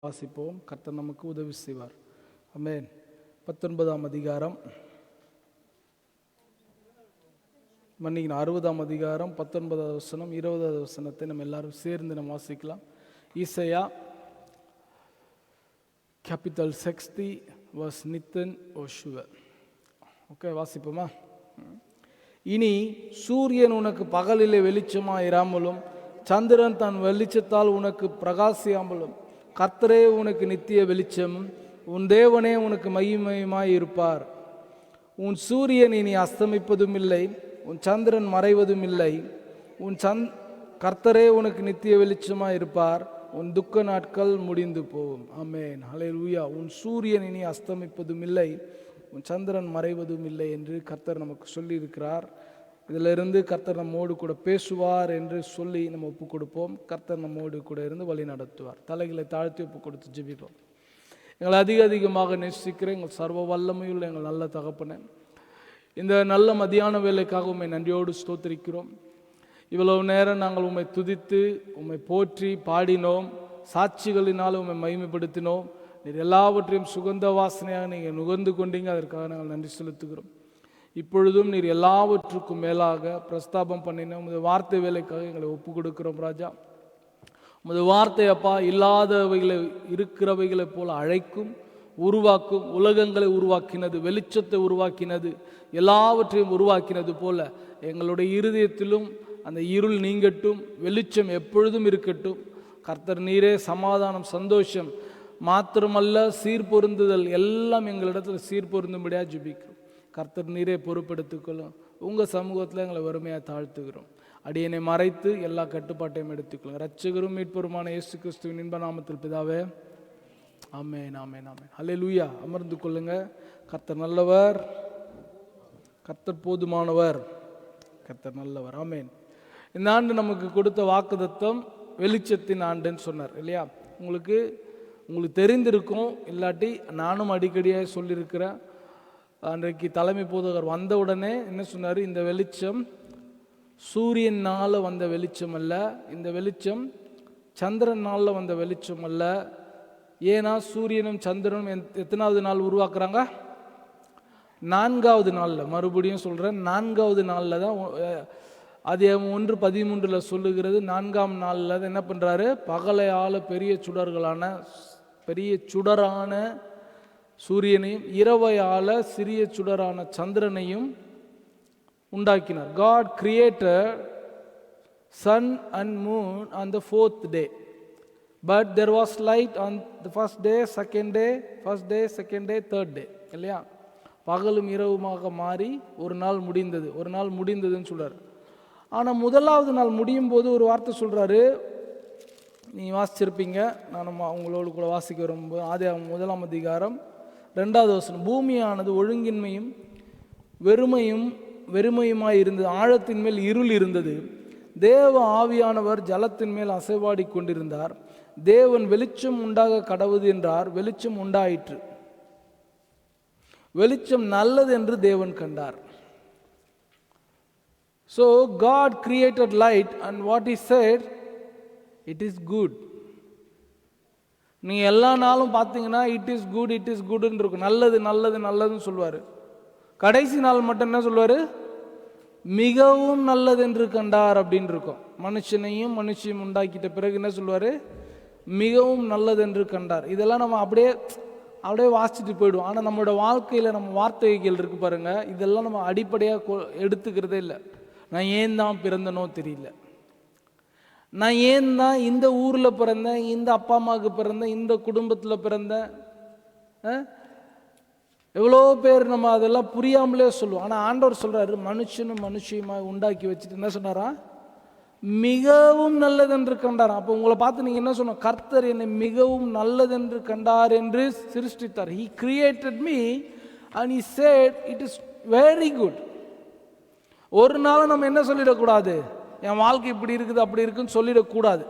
வாசிப்போம். கர்த்தர் நமக்கு உதவி செய்வார். ஆமென். 19ஆம் அதிகாரம் 60ஆம் அதிகாரம் 19வது வசனம் 20வது வசனத்தை நம்ம எல்லாரும் சேர்ந்து நம்ம வாசிக்கலாம். ஈசாயா capital 60 verse நித்தன் ஓஷுவ. ஓகே, வாசிப்போமா? இனி சூரியன் உனக்கு பகலிலே வெளிச்சமாயிராமலும் சந்திரன் தன் வெளிச்சத்தால் உனக்கு பிரகாசியாமலும் கர்த்தரே உனக்கு நித்திய வெளிச்சம், உன் தேவனே உனக்கு மகிமையுமாய் இருப்பார். உன் சூரியன் இனி அஸ்தமிப்பதும் இல்லை, உன் சந்திரன் மறைவதும் இல்லை. கர்த்தரே உனக்கு நித்திய வெளிச்சமாய் இருப்பார். உன் துக்க நாட்கள் முடிந்து போகும். ஆமென், ஹல்லேலூயா. உன் சூரியன் இனி அஸ்தமிப்பதும் இல்லை, உன் சந்திரன் மறைவதும் இல்லை என்று கர்த்தர் நமக்கு சொல்லியிருக்கிறார். இதிலிருந்து கர்த்தர் நம்மோடு கூட பேசுவார் என்று சொல்லி நம்ம ஒப்பு கொடுப்போம். கர்த்தர் நம்மோடு கூட இருந்து வழி நடத்துவார். தலைகளை தாழ்த்தி ஒப்பு கொடுத்து ஜெபிப்போம். எங்களை அதிகமாக நேசிக்கிற எங்கள் சர்வ வல்லமையுள்ள எங்கள் நல்ல தகப்பனே, இந்த நல்ல மதியான வேலைக்காக உம்மை நன்றியோடு ஸ்தோத்திரிக்கிறோம். இவ்வளவு நேரம் நாங்கள் உம்மை துதித்து உம்மை போற்றி பாடினோம், சாட்சிகளினால் உம்மை மகிமைப்படுத்தினோம். நீர் எல்லாவற்றையும் சுகந்த வாசனையாக நீங்கள் நுகர்ந்து கொண்டீங்க, அதற்காக நாங்கள் நன்றி செலுத்துகிறோம். இப்பொழுதும் நீர் எல்லாவற்றுக்கும் மேலாக பிரஸ்தாபம் பண்ணின உமது வார்த்தை வேலைக்காக எங்களை ஒப்பு கொடுக்கிறோம் ராஜா. உமது வார்த்தை அப்பா இல்லாதவைகளை இருக்கிறவைகளை போல அழைக்கும், உருவாக்கும், உலகங்களை உருவாக்கினது, வெளிச்சத்தை உருவாக்கினது, எல்லாவற்றையும் உருவாக்கினது போல எங்களுடைய இருதயத்திலும் அந்த இருள் நீங்கட்டும், வெளிச்சம் எப்பொழுதும் இருக்கட்டும். கர்த்தர் நீரே சமாதானம், சந்தோஷம் மாத்திரமல்ல சீர்பொருந்துதல் எல்லாம் எங்களிடத்தில் சீர்பொருந்தும்படியாக ஜெபிக்கிறோம். கர்த்தர் நீரே பொறுப்பெடுத்துக்கொள்ளும். உங்கள் சமூகத்தில் எங்களை வறுமையாக தாழ்த்துகிறோம். அடியனை மறைத்து எல்லா கட்டுப்பாட்டையும் எடுத்துக்கொள்ளும். இரட்சகரும் மீட்பருமான இயேசு கிறிஸ்துவின் இன்ப நாமத்தில் பிதாவே, ஆமென், ஆமென், ஆமென். ஹல்லேலூயா. அமர்ந்து கொள்ளுங்க. கர்த்தர் நல்லவர், கர்த்தர் போதுமானவர், கர்த்தர் நல்லவர். ஆமென். இந்த ஆண்டு நமக்கு கொடுத்த வாக்குத்தத்தம் வெளிச்சத்தின் ஆண்டுன்னு சொன்னார் இல்லையா? உங்களுக்கு தெரிந்திருக்கும், இல்லாட்டி நானும் அடிக்கடியாக சொல்லியிருக்கிறேன். அன்றைக்கு தலைமை போதகர் வந்த உடனே என்ன சொன்னார்? இந்த வெளிச்சம் சூரியனால் வந்த வெளிச்சம் அல்ல, இந்த வெளிச்சம் சந்திரனால் வந்த வெளிச்சம் அல்ல. ஏன்னா சூரியனும் சந்திரனும் எத்தனாவது நாள் உருவாக்குறாங்க? 4வது நாளில். மறுபடியும் சொல்கிறேன், 4வது நாளில் தான். அது 1:13 சொல்லுகிறது. 4ஆம் நாளில் தான் என்ன பண்ணுறாரு? பகலையால் பெரிய சுடரான சூரியனையும் இரவையால் சிறிய சுடரான சந்திரனையும் உண்டாக்கினார். God created sun and moon on the 4th day, but there was light on the first day, second day, third day. இல்லையா? பகலும் இரவுமாக மாறி ஒரு நாள் முடிந்ததுன்னு சொல்றாரு. ஆனால் முதலாவது நாள் முடியும் போது ஒரு வார்த்தை சொல்றாரு. நீ வாசிச்சிருப்பீங்க, நான் உங்களோடு கூட வாசிக்க வரும்போது ஆதியாகமம் 1ஆம் அதிகாரம் 2வது வசனம். பூமியானது ஒழுங்கின்மையும் வெறுமையுமாய் இருந்தது, ஆழத்தின் மேல் இருள் இருந்தது, தேவ ஆவியானவர் ஜலத்தின் மேல் அசைவாடி கொண்டிருந்தார். தேவன் வெளிச்சம் உண்டாக கடவுது என்றார், வெளிச்சம் உண்டாயிற்று. வெளிச்சம் நல்லது என்று தேவன் கண்டார். So God created light and what he said, it is good. நீங்கள் எல்லா நாளும் பார்த்தீங்கன்னா இட் இஸ் குட்ன்னு இருக்கும். நல்லதுன்னு சொல்லுவார். கடைசி நாள் மட்டும் என்ன சொல்லுவார்? மிகவும் நல்லது என்று கண்டார் அப்படின்னு இருக்கும். மனுஷனையும் உண்டாக்கிட்ட பிறகு என்ன சொல்லுவார்? மிகவும் நல்லது என்று கண்டார். இதெல்லாம் நம்ம அப்படியே வாசிச்சுட்டு போயிடுவோம். ஆனால் நம்மளோட வாழ்க்கையில் நம்ம வார்த்தைகள் இருக்கு பாருங்க, இதெல்லாம் நம்ம அடிப்படையாக எடுத்துக்கிறதே இல்லை. நான் ஏன் தான் பிறந்தனோ தெரியல, நான் ஏன் தான் இந்த ஊரில் பிறந்தேன், இந்த அப்பா அம்மாவுக்கு பிறந்தேன், இந்த குடும்பத்தில் பிறந்தேன். எவ்வளோ பேர் நம்ம அதெல்லாம் புரியாமலே சொல்லுவோம். ஆனால் ஆண்டவர் சொல்கிறாரு, மனுஷியமாக உண்டாக்கி வச்சுட்டு என்ன சொன்னாரா? மிகவும் நல்லதென்று கண்டார். அப்போ உங்களை பார்த்து நீங்கள் என்ன சொன்ன? கர்த்தர் என்னை மிகவும் நல்லதென்று கண்டார் என்று சிருஷ்டித்தார். He created me and he said it is very good. ஒரு நாள் நம்ம என்ன சொல்லிடக்கூடாது? என் வாழ்க்கை இப்படி இருக்குது அப்படி இருக்குன்னு சொல்லிடக்கூடாது.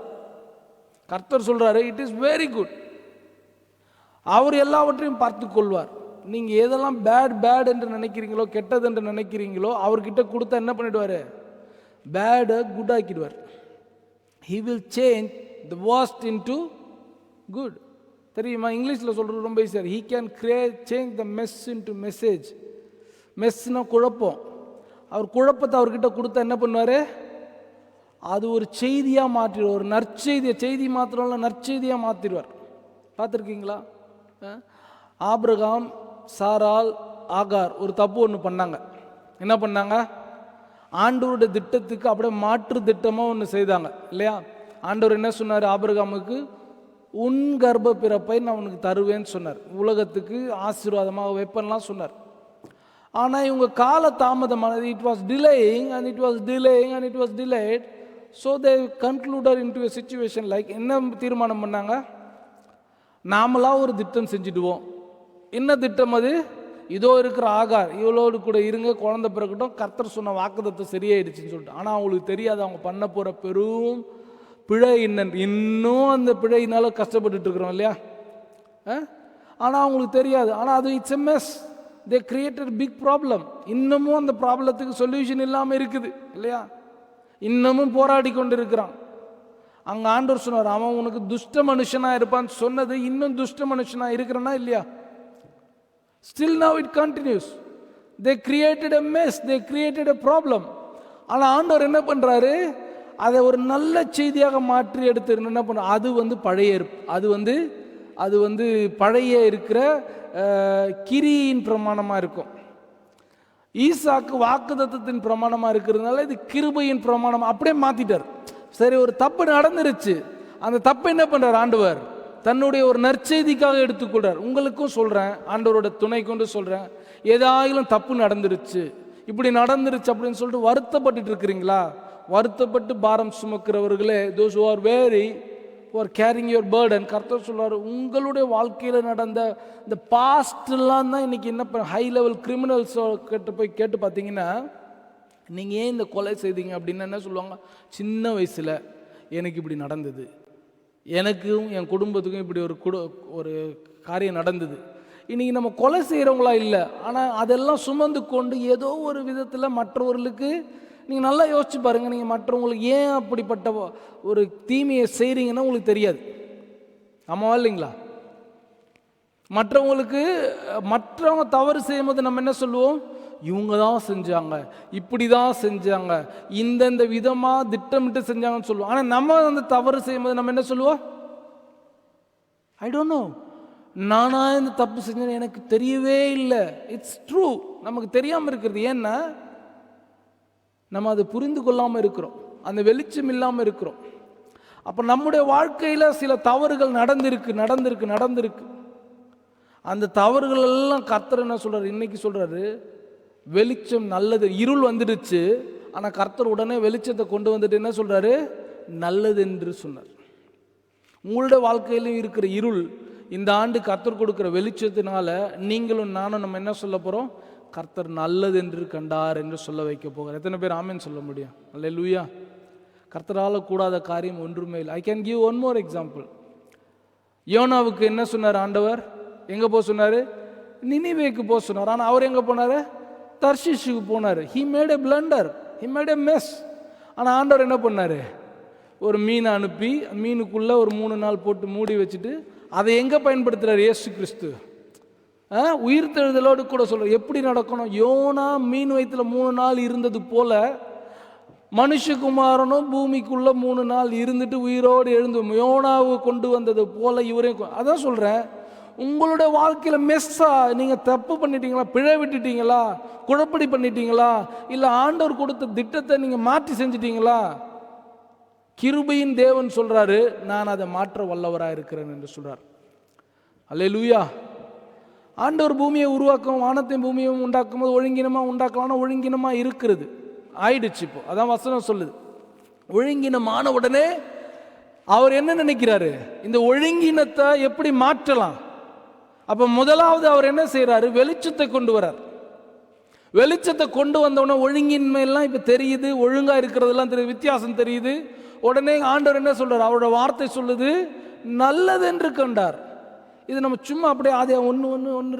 கர்த்தர் சொல்றாரு இட் இஸ் வெரி குட். அவர் எல்லாவற்றையும் பார்த்து கொள்வார். நீங்க எதெல்லாம் பேட் என்று நினைக்கிறீங்களோ, கெட்டது என்று நினைக்கிறீங்களோ, அவர்கிட்ட கொடுத்தா என்ன பண்ணிடுவாரு? பேடை good ஆக்கிடுவார். He will change the worst into good. தெரியுமா? இங்கிலீஷில் சொல்கிறது ரொம்ப ஈஸியாக. He can change the mess into message. மெஸ்னா குழப்பம். அவர் குழப்பத்தை அவர்கிட்ட கொடுத்தா என்ன பண்ணுவார்? அது ஒரு செய்தியாக மாற்றிடுவார். ஒரு நற்செய்தியை, செய்தி மாத்திரம் இல்லை, நற்செய்தியாக மாற்றிடுவார். பார்த்துருக்கீங்களா? ஆபிரகாம், சாராள், ஆகார் ஒரு தப்பு ஒன்று பண்ணாங்க. என்ன பண்ணாங்க? ஆண்டவருடைய திட்டத்துக்கு அப்படியே மாற்று திட்டமாக ஒன்று செய்தாங்க இல்லையா? ஆண்டவர் என்ன சொன்னார்? ஆபிரகாமுக்கு உன் கர்ப்ப பிறப்பை நான் உனக்கு தருவேன்னு சொன்னார். உலகத்துக்கு ஆசீர்வாதமாக வைப்பேன்லாம் சொன்னார். ஆனால் இவங்க கால தாமதமானது. It was delaying and it was delaying and it was delayed. So they concluded into a situation like, என்ன தீர்மானம் பண்ணாங்க? நாமளாக ஒரு திட்டம் செஞ்சுடுவோம். என்ன திட்டம் அது? இதோ இருக்கிற ஆகார், இவளோடு கூட இருங்க, குழந்தை பிறக்கட்டும், கர்த்தர் சொன்ன வாக்குத்தத்தை சரியாயிடுச்சுன்னு சொல்லிட்டு. ஆனால் அவங்களுக்கு தெரியாது அவங்க பண்ண போகிற பெரும் பிழை என்னன்னு. இன்னும் அந்த பிழையினால கஷ்டப்பட்டுட்டு இருக்கிறோம் இல்லையா? ஆனால் அவங்களுக்கு தெரியாது. ஆனால் அது it's a mess. They created big problem. இன்னமும் அந்த ப்ராப்ளத்துக்கு சொல்யூஷன் இல்லாமல் இருக்குது இல்லையா? இன்னமும் போராடி கொண்டு இருக்கிறான். அங்கே ஆண்டவர் சொன்னார், அவன் உனக்கு துஷ்ட மனுஷனாக இருப்பான்னு சொன்னது இன்னும் துஷ்ட மனுஷனாக இருக்கிறனா இல்லையா? Still now it continues. They created a mess, they created a problem. ஆனால் ஆண்டவர் என்ன பண்ணுறாரு? அதை ஒரு நல்ல செய்தியாக மாற்றி எடுத்து என்ன பண்ண, அது பழைய, அது பழைய இருக்கிற கிரியின் பிரமாணமாக இருக்கும். ஈசாக்கு வாக்குத்தத்தத்தின் பிரமாணமாக இருக்கிறதுனால இது கிருபையின் பிரமாணம் அப்படியே மாற்றிட்டார். சரி, ஒரு தப்பு நடந்துருச்சு, அந்த தப்பை என்ன பண்ணுறார் ஆண்டவர்? தன்னுடைய ஒரு நற்செய்திக்காக எடுத்துக்கொள்றார். உங்களுக்கும் சொல்கிறேன், ஆண்டவரோட துணை கொண்டு சொல்கிறேன், ஏதாயிலும் தப்பு நடந்துருச்சு, இப்படி நடந்துருச்சு அப்படின்னு சொல்லிட்டு வருத்தப்பட்டு இருக்கிறீங்களா? வருத்தப்பட்டு பாரம் சுமக்கிறவர்களே, those who are weary, who are carrying your burden, கர்த்தர் சொல்றாரு, உங்களுடைய வாழ்க்கையில் நடந்த இந்த பாஸ்ட்லாம் தான் இன்னைக்கு என்ன ஹை லெவல் கிரிமினல்ஸ் கிட்ட போய் கேட்டு பார்த்தீங்கன்னா, நீங்கள் ஏன் இந்த கொலை செய்தீங்க அப்படின்னு என்ன சொல்லுவாங்க? சின்ன வயசில் எனக்கு இப்படி நடந்தது, எனக்கும் என் குடும்பத்துக்கும் இப்படி ஒரு காரியம் நடந்தது. இன்றைக்கி நம்ம கொலை செய்கிறவங்களா இல்லை, ஆனால் அதெல்லாம் சுமந்து கொண்டு ஏதோ ஒரு விதத்தில் மற்றவர்களுக்கு, நீங்கள் நல்லா யோசிச்சு பாருங்கள், நீங்கள் மற்றவங்களுக்கு ஏன் அப்படிப்பட்ட ஒரு தீமையை செய்கிறீங்கன்னா உங்களுக்கு தெரியாது. ஆமாவா இல்லைங்களா? மற்றவங்க தவறு செய்யும்போது நம்ம என்ன சொல்லுவோம்? இவங்க தான் செஞ்சாங்க, இப்படி தான் செஞ்சாங்க, இந்தந்த விதமாக திட்டமிட்டு செஞ்சாங்கன்னு சொல்லுவோம். ஆனால் நம்ம அந்த தவறு செய்யும்போது நம்ம என்ன சொல்லுவோம்? ஐ டோன்ட் நோ, நானா இந்த தப்பு செஞ்சேன்னு எனக்கு தெரியவே இல்லை. இட்ஸ் ட்ரூ, நமக்கு தெரியாமல் இருக்கிறது. ஏன்னா நம்ம அதை புரிந்து கொள்ளாமல் இருக்கிறோம், அந்த வெளிச்சம் இல்லாமல் இருக்கிறோம். அப்போ நம்முடைய வாழ்க்கையில் சில தவறுகள் நடந்திருக்கு. அந்த தவறுகள் எல்லாம் கர்த்தர் என்ன சொல்றாரு? இன்னைக்கு சொல்றாரு, வெளிச்சம் நல்லது. இருள் வந்துடுச்சு, ஆனால் கர்த்தர் உடனே வெளிச்சத்தை கொண்டு வந்துட்டு என்ன சொல்றாரு? நல்லது என்று சொன்னார். உங்களுடைய வாழ்க்கையிலும் இருக்கிற இருள் இந்த ஆண்டு கர்த்தர் கொடுக்கிற வெளிச்சத்தினால நீங்களும் நானும் நம்ம என்ன சொல்ல போகிறோம்? கர்த்தர் நல்லது என்று கண்டார் என்று சொல்ல வைக்க போகிறார். எத்தனை பேர் ஆமென் சொல்ல முடியும்? அல்லேலூயா. கர்த்தரால் கூடாத காரியம் ஒன்றுமே இல்லை. I can give one more example. யோனாவுக்கு என்ன சொன்னார் ஆண்டவர்? எங்கே போக சொன்னார்? நினிவேக்கு போக சொன்னார். ஆனால் அவர் எங்கே போனார்? தர்ஷீஷுக்கு போனார். He made a blunder, he made a mess. ஆனால் ஆண்டவர் என்ன பண்ணார்? ஒரு மீனை அனுப்பி மீனுக்குள்ளே ஒரு 3 நாள் போட்டு மூடி வச்சுட்டு அதை எங்கே பயன்படுத்துகிறார்? இயேசு கிறிஸ்து உயிர்த்தெழுதலோடு கூட சொல்கிறார் எப்படி நடக்கணும். யோனா மீன் வயிற்றுல 3 நாள் இருந்தது போல மனுஷகுமாரனும் பூமிக்குள்ளே 3 நாள் இருந்துட்டு உயிரோடு எழுந்து யோனாவை கொண்டு வந்தது போல இவரையும். அதான் சொல்கிறேன், உங்களுடைய வாழ்க்கையில் மெஸ்ஸா நீங்கள் தப்பு பண்ணிட்டீங்களா, பிழை விட்டுட்டீங்களா, குழப்படி பண்ணிட்டீங்களா, இல்லை ஆண்டவர் கொடுத்த திட்டத்தை நீங்கள் மாற்றி செஞ்சிட்டீங்களா? கிருபையின் தேவன் சொல்றாரு, நான் அதை மாற்ற வல்லவராக இருக்கிறேன் என்று சொல்றார். அல்லேலூயா. ஆண்டவர் பூமியை உருவாக்கும், வானத்தையும் பூமியையும் உண்டாக்கும் போது ஒழுங்கினமாக உண்டாக்கலாம், ஒழுங்கினமாக இருக்கிறது ஆயிடுச்சு. இப்போ அதான் வசனம் சொல்லுது. ஒழுங்கினமான உடனே அவர் என்ன நினைக்கிறாரு? இந்த ஒழுங்கினத்தை எப்படி மாற்றலாம்? அப்போ முதலாவது அவர் என்ன செய்யறாரு? வெளிச்சத்தை கொண்டு வரார். வெளிச்சத்தை கொண்டு வந்தோடனே ஒழுங்கின்மையெல்லாம் இப்போ தெரியுது, ஒழுங்காக இருக்கிறதெல்லாம் தெரியுது, வித்தியாசம் தெரியுது. உடனே ஆண்டவர் என்ன சொல்றார்? அவரோட வார்த்தை சொல்லுது, நல்லது என்று கண்டார். இது நம்ம சும்மா அப்படியே ஆதி 1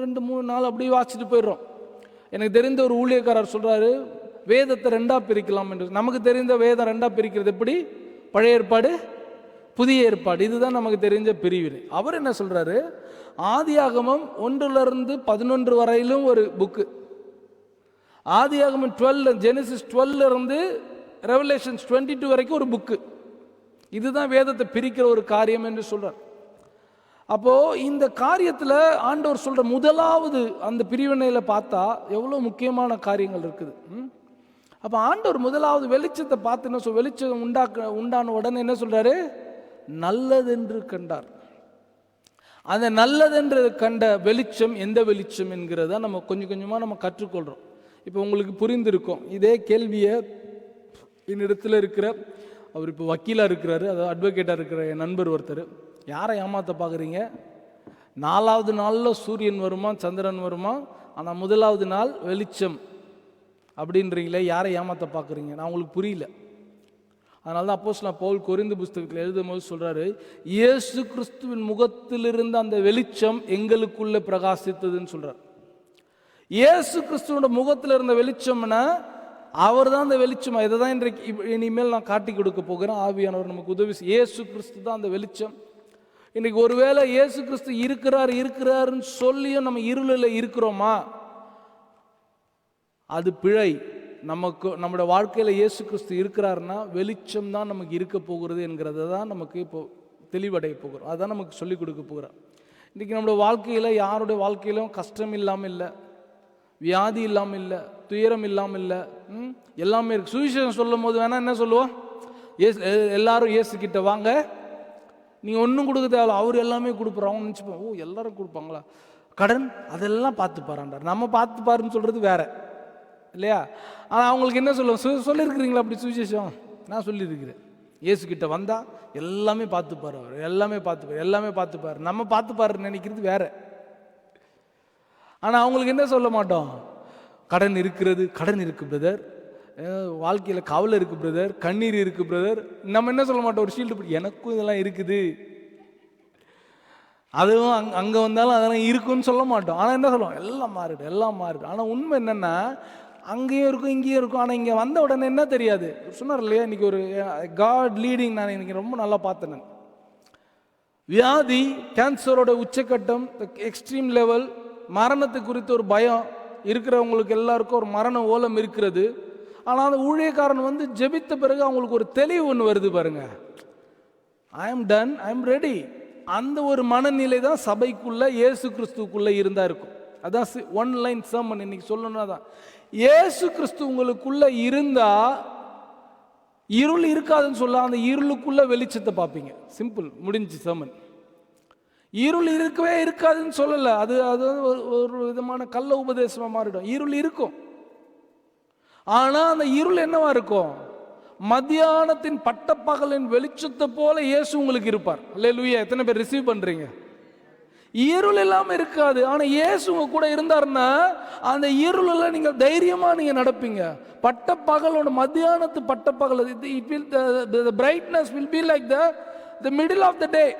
2 3 4 அப்படியே வாசிச்சுட்டு போயிடுறோம். எனக்கு தெரிந்த ஒரு ஊழியக்காரர் சொல்றாரு, வேதத்தை 2ஆக பிரிக்கலாம் என்று. நமக்கு தெரிந்த வேதம் 2ஆக பிரிக்கிறது எப்படி? பழைய ஏற்பாடு, புதிய ஏற்பாடு, இதுதான் நமக்கு தெரிஞ்ச பிரிவினை. அவர் என்ன சொல்றாரு, ஆதியாகமம் 1-11 வரையிலும் ஒரு புக்கு, ஆதியாகமம் 12, ஜெனசிஸ் 12 ரெவலேஷன்ஸ் 22 வரைக்கும் ஒரு புக்கு. இதுதான் வேதத்தை பிரிக்கிற ஒரு காரியம் என்று சொல்றார். அப்போ இந்த காரியத்தில் ஆண்டவர் சொல்ற முதலாவது அந்த பிரிவினையில பார்த்தா எவ்வளவு முக்கியமான காரியங்கள் இருக்குது. அப்போ ஆண்டவர் முதலாவது வெளிச்சத்தை பார்த்து என்ன சொல், வெளிச்சம் உண்டான உடனே என்ன சொல்றாரு, நல்லதென்று கண்டார். அந்த நல்லதென்று கண்ட வெளிச்சம் எந்த வெளிச்சம் என்கிறத நம்ம கொஞ்சம் கொஞ்சமாக நம்ம கற்றுக்கொள்கிறோம். இப்போ உங்களுக்கு புரிந்திருக்கும். இதே கேள்வியை என்னிடத்தில் இருக்கிற அவர் இப்போ வக்கீலாக இருக்கிறாரு, அதாவது அட்வொகேட்டாக இருக்கிற என் நண்பர் ஒருத்தர், யாரை ஏமாற்ற பார்க்குறீங்க, 4வது நாளில் சூரியன் வருமா சந்திரன் வருமா, ஆனால் முதலாவது நாள் வெளிச்சம் அப்படின்றீங்களே, யாரை ஏமாற்ற பார்க்குறீங்க, நான் உங்களுக்கு புரியல. அதனால தான் அப்போஸ்தலன் பவுல் கொரிந்து புஸ்தகத்தில் எழுதும் போது சொல்கிறாரு, இயேசு கிறிஸ்துவின் முகத்திலிருந்து அந்த வெளிச்சம் எங்களுக்குள்ளே பிரகாசித்ததுன்னு சொல்கிறார். இயேசு கிறிஸ்துவோட முகத்தில் இருந்த வெளிச்சம்னா அவர் தான் அந்த வெளிச்சம். இதை தான் இன்றைக்கு இனிமேல் நான் காட்டி கொடுக்க போகிறேன். ஆவியானவர் நமக்கு உதவி. இயேசு கிறிஸ்து தான் அந்த வெளிச்சம். இன்னைக்கு ஒருவேளை இயேசு கிறிஸ்து இருக்கிறாருன்னு சொல்லியும் நம்ம இருளில் இருக்கிறோமா, அது பிழை. நம்முடைய வாழ்க்கையில் இயேசு கிறிஸ்து இருக்கிறாருன்னா வெளிச்சம் தான் நமக்கு இருக்க போகிறது என்கிறத தான் நமக்கு இப்போ தெளிவடைய போகிறோம். அதுதான் நமக்கு சொல்லிக் கொடுக்க போகிறோம். இன்றைக்கி நம்முடைய வாழ்க்கையில் யாருடைய வாழ்க்கையிலும் கஷ்டம் இல்லாமல் இல்லை, வியாதி இல்லாமல் இல்லை, துயரம் இல்லாமல் இல்லை, எல்லாமே இருக்கு. சுவிசேஷம் சொல்லும் போது வேணா என்ன சொல்லுவோம், எல்லாரும் இயேசு கிட்ட வாங்க, நீங்கள் ஒன்றும் கொடுக்க தேவை, அவர் எல்லாமே கொடுப்பார். அவங்க நினச்சிப்போம், ஓ எல்லாரும் கொடுப்பாங்களா, கடன் அதெல்லாம் பார்த்து பாருன்றார். நம்ம பார்த்து பாருன்னு சொல்கிறது வேற இல்லையா? ஆனால் அவங்களுக்கு என்ன சொல்லுவோம், சொல்லியிருக்கிறீங்களா அப்படி சுவிசேஷம்? நான் சொல்லியிருக்கிறேன், இயேசு கிட்ட வந்தால் எல்லாமே பார்த்துப்பார், அவர் எல்லாமே பார்த்துப்பார், எல்லாமே பார்த்துப்பார். நம்ம பார்த்துப்பாருன்னு நினைக்கிறது வேற. ஆனால் அவங்களுக்கு என்ன சொல்ல மாட்டோம், கடன் இருக்கு பிரதர், வாழ்க்கையில் கவலை இருக்கு பிரதர், கண்ணீர் இருக்கு பிரதர். நம்ம என்ன சொல்ல மாட்டோம், ஒரு ஷீல்டு எனக்கும் இதெல்லாம் இருக்குது, அதுவும் அங்கே வந்தாலும் அதெல்லாம் இருக்குன்னு சொல்ல மாட்டோம். ஆனால் என்ன சொல்லுவோம், எல்லாம் மாறுது. ஆனால் உண்மை என்னென்னா அங்கேயும் இருக்கும் இங்கேயும் இருக்கும். ஆனால் இங்கே வந்த உடனே என்ன தெரியாது. சொன்னார் இல்லையா, இன்னைக்கு ஒரு காட் லீடிங் நான் இன்னைக்கு ரொம்ப நல்லா பார்த்தேன். நான் வியாதி, கேன்சரோட உச்சக்கட்டம், எக்ஸ்ட்ரீம் லெவல், மரணத்தை குறித்து ஒரு பயம் இருக்கிறவங்களுக்கு எல்லாருக்கும் ஒரு மரண ஓலம் இருக்கிறது. ஆனால் அந்த ஊழியக்காரன் ஜெபித்த பிறகு அவங்களுக்கு ஒரு தெளிவு ஒன்று வருது பாருங்க, I am ton, I am ready. அந்த ஒரு மனநிலை தான் சபைக்குள்ள இயேசு கிறிஸ்துக்குள்ள இருந்தா இருக்கும். அதான் ஒன் லைன் சர்மன் இன்னைக்கு சொல்லணும்னா தான், இயேசு கிறிஸ்து உங்களுக்குள்ள இருந்தா இருள் இருக்காதுன்னு சொல்ல, அந்த இருளுக்குள்ள வெளிச்சத்தை பார்ப்பீங்க. சிம்பிள், முடிஞ்சு சர்மன். இருள் இருக்கவே இருக்காதுன்னு சொல்லலை, அது ஒரு விதமான கள்ள உபதேசமாக மாறிடும். இருள் இருக்கும், ஆனால் அந்த இருள் என்னவா இருக்கும், மத்தியானத்தின் பட்டப்பகலின் வெளிச்சத்தை போல இயேசு உங்களுக்கு இருப்பார். அல்லேலூயா. எத்தனை பேர் ரிசீவ் பண்றீங்க? இருள் இல்லாமல் இருக்காது. ஆனால் இயேசு உங்க கூட இருந்தாருன்னா அந்த இருளில் நீங்கள் தைரியமாக நீங்கள் நடப்பீங்க. பட்டப்பகலோட மத்தியானத்து பட்டப்பகல், the brightness will be like the middle of the day.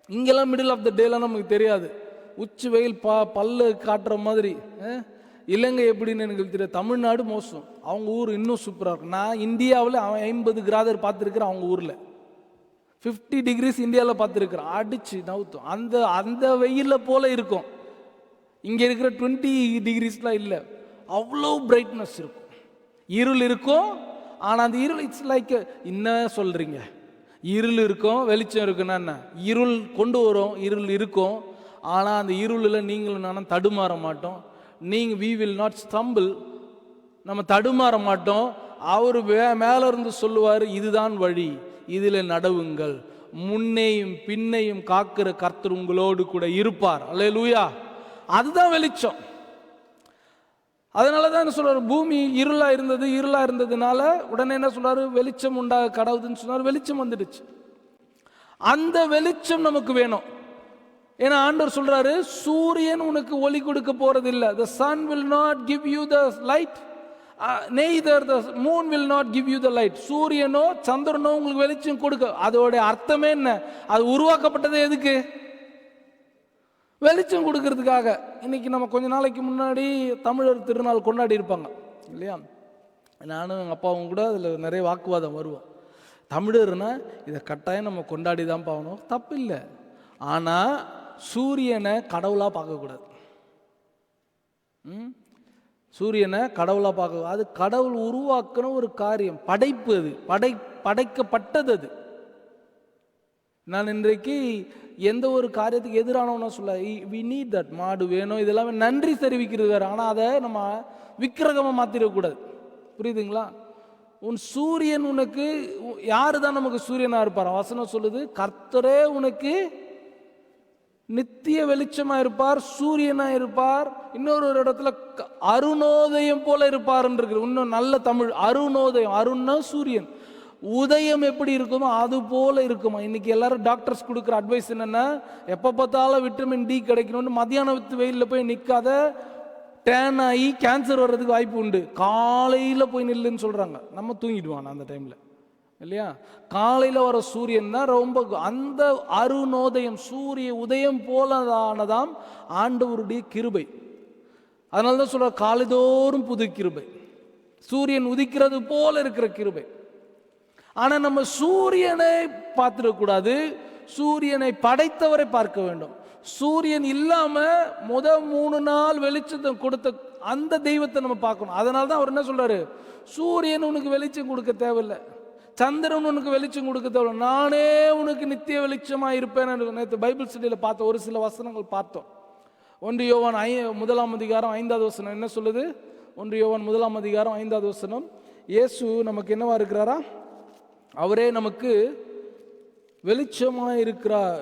இங்கெல்லாம் மிடில் ஆஃப் த டேலாம் நமக்கு தெரியாது. உச்சி வெயில் பல்லு காட்டுற மாதிரி. இலங்கை எப்படின்னு எனக்கு தெரியாது, தமிழ்நாடு மோசம், அவங்க ஊர் இன்னும் சூப்பராக இருக்கும். நான் இந்தியாவில் 50 கிராதர் பார்த்துருக்கிறேன், அவங்க ஊரில் 50 டிகிரிஸ் இந்தியாவில் பார்த்துருக்குறேன். அடிச்சு நவுத்தும். அந்த வெயிலில் போல இருக்கும். இங்கே இருக்கிற 20 டிகிரிஸ்லாம் இல்லை, அவ்வளோ பிரைட்னஸ் இருக்கும். இருள் இருக்கும், ஆனால் அந்த இருள் இட்ஸ் லைக், என்ன சொல்கிறீங்க, இருள் இருக்கும் வெளிச்சம் இருக்குன்னா என்ன, இருள் கொண்டு வரும், இருள் இருக்கும். ஆனால் அந்த இருளில் நீங்களும் நானும் தடுமாற மாட்டோம். we will not stumble, நம்ம தடுமாற மாட்டோம். அவர் மேல இருந்து சொல்லுவார், இதுதான் வழி, இதில் நடவுங்கள், முன்னையும் பின்னையும் காக்கிற கர்த்தர் உங்களோடு கூட இருப்பார். அல்லேலூயா. அதுதான் வெளிச்சம். அதனால தான் என்ன சொல்றாரு, பூமி இருளா இருந்ததுனால உடனே என்ன சொல்றாரு, வெளிச்சம் உண்டாக கடவுதுன்னு சொன்னார். வெளிச்சம் வந்துடுச்சு. அந்த வெளிச்சம் நமக்கு வேணும். ஏன்னா ஆண்டவர் சொல்றாரு, சூரியன் உனக்கு ஒளி கொடுக்க போறது இல்லை. The sun will not give you the light, neither the moon will not give you the light. சூரியனோ சந்திரனோ உங்களுக்கு வெளிச்சம் கொடுக்க, அதோட அர்த்தமே என்ன, அது உருவாக்கப்பட்டது எதுக்கு, வெளிச்சம் கொடுக்கறதுக்காக. இன்னைக்கு நம்ம கொஞ்ச நாளைக்கு முன்னாடி தமிழர் திருநாள் கொண்டாடி இருப்பாங்க இல்லையா? நானும் அப்பாவும் கூட அதில் நிறைய வாக்குவாதம் வருவோம். தமிழர்னா இதை கட்டாயம் நம்ம கொண்டாடி தான் பார்க்கணும், தப்பு இல்லை. ஆனால் சூரியனை கடவுளாக பார்க்கக்கூடாது. சூரியனை கடவுளாக பார்க்க, அது கடவுள் உருவாக்கின ஒரு காரியம், படைப்பு. அது படைக்கப்பட்டது. அது நான் இன்றைக்கு எந்த ஒரு காரியத்துக்கு எதிரானவனா சொல்ல, வி நீட் தட். மாடு வேணும், இதெல்லாமே நன்றி தெரிவிக்கிறது வேறு. ஆனால் அதை நம்ம விக்கிரகமாக மாற்றிடக்கூடாது. புரியுதுங்களா? உன் சூரியன் உனக்கு யாரு தான் நமக்கு சூரியனாக இருப்பார்? வசனம் சொல்லுது, கர்த்தரே உனக்கு நித்திய வெளிச்சமா இருப்பார், சூரியனா இருப்பார். இன்னொரு இடத்துல அருணோதயம் போல இருப்பார் இருக்கு. இன்னும் நல்ல தமிழ், அருணோதயம். அருண்னா சூரியன், உதயம் எப்படி இருக்குமோ அது போல இருக்குமா. இன்னைக்கு எல்லாரும் டாக்டர்ஸ் கொடுக்குற அட்வைஸ் என்னன்னா, எப்போ பார்த்தாலும் விட்டமின் டி கிடைக்கணும்னு மத்தியானத்து வெயிலில் போய் நிற்காத, டேன் ஆகி கேன்சர் வர்றதுக்கு வாய்ப்பு உண்டு. காலையில் போய் நில்லுன்னு சொல்கிறாங்க. நம்ம தூங்கிடுவான் அந்த டைமில், இல்லையா? காலையில் வர சூரியன் தான் ரொம்ப, அந்த அருணோதயம் சூரிய உதயம் போலதானதாம் ஆண்டவருடைய கிருபை. அதனால தான் சொல்ற, காலைதோறும் புது கிருபை, சூரியன் உதிக்கிறது போல இருக்கிற கிருபை. ஆனால் நம்ம சூரியனை பார்த்துடக்கூடாது, சூரியனை படைத்தவரை பார்க்க வேண்டும். சூரியன் இல்லாம 3 நாள் வெளிச்சத்தை கொடுத்த அந்த தெய்வத்தை நம்ம பார்க்கணும். அதனால தான் அவர் என்ன சொல்றாரு, சூரியன் உனக்கு வெளிச்சம் கொடுக்க தேவையில்லை, சந்திரன் உனக்கு வெளிச்சம் கொடுக்க தேவையில்லை, நானே உனக்கு நித்திய வெளிச்சமா இருப்பேன். நேற்று பைபிள் ஸ்டடியில் பார்த்த ஒரு சில வசனங்கள் பார்த்தோம். 1 யோவான் 1ஆம் அதிகாரம் 5வது வசனம் என்ன சொல்லுது? 1 யோவான் 1ஆம் அதிகாரம் 5வது வசனம், இயேசு நமக்கு என்னவா இருக்கிறாரா? அவரே நமக்கு வெளிச்சமாக இருக்கிறார்.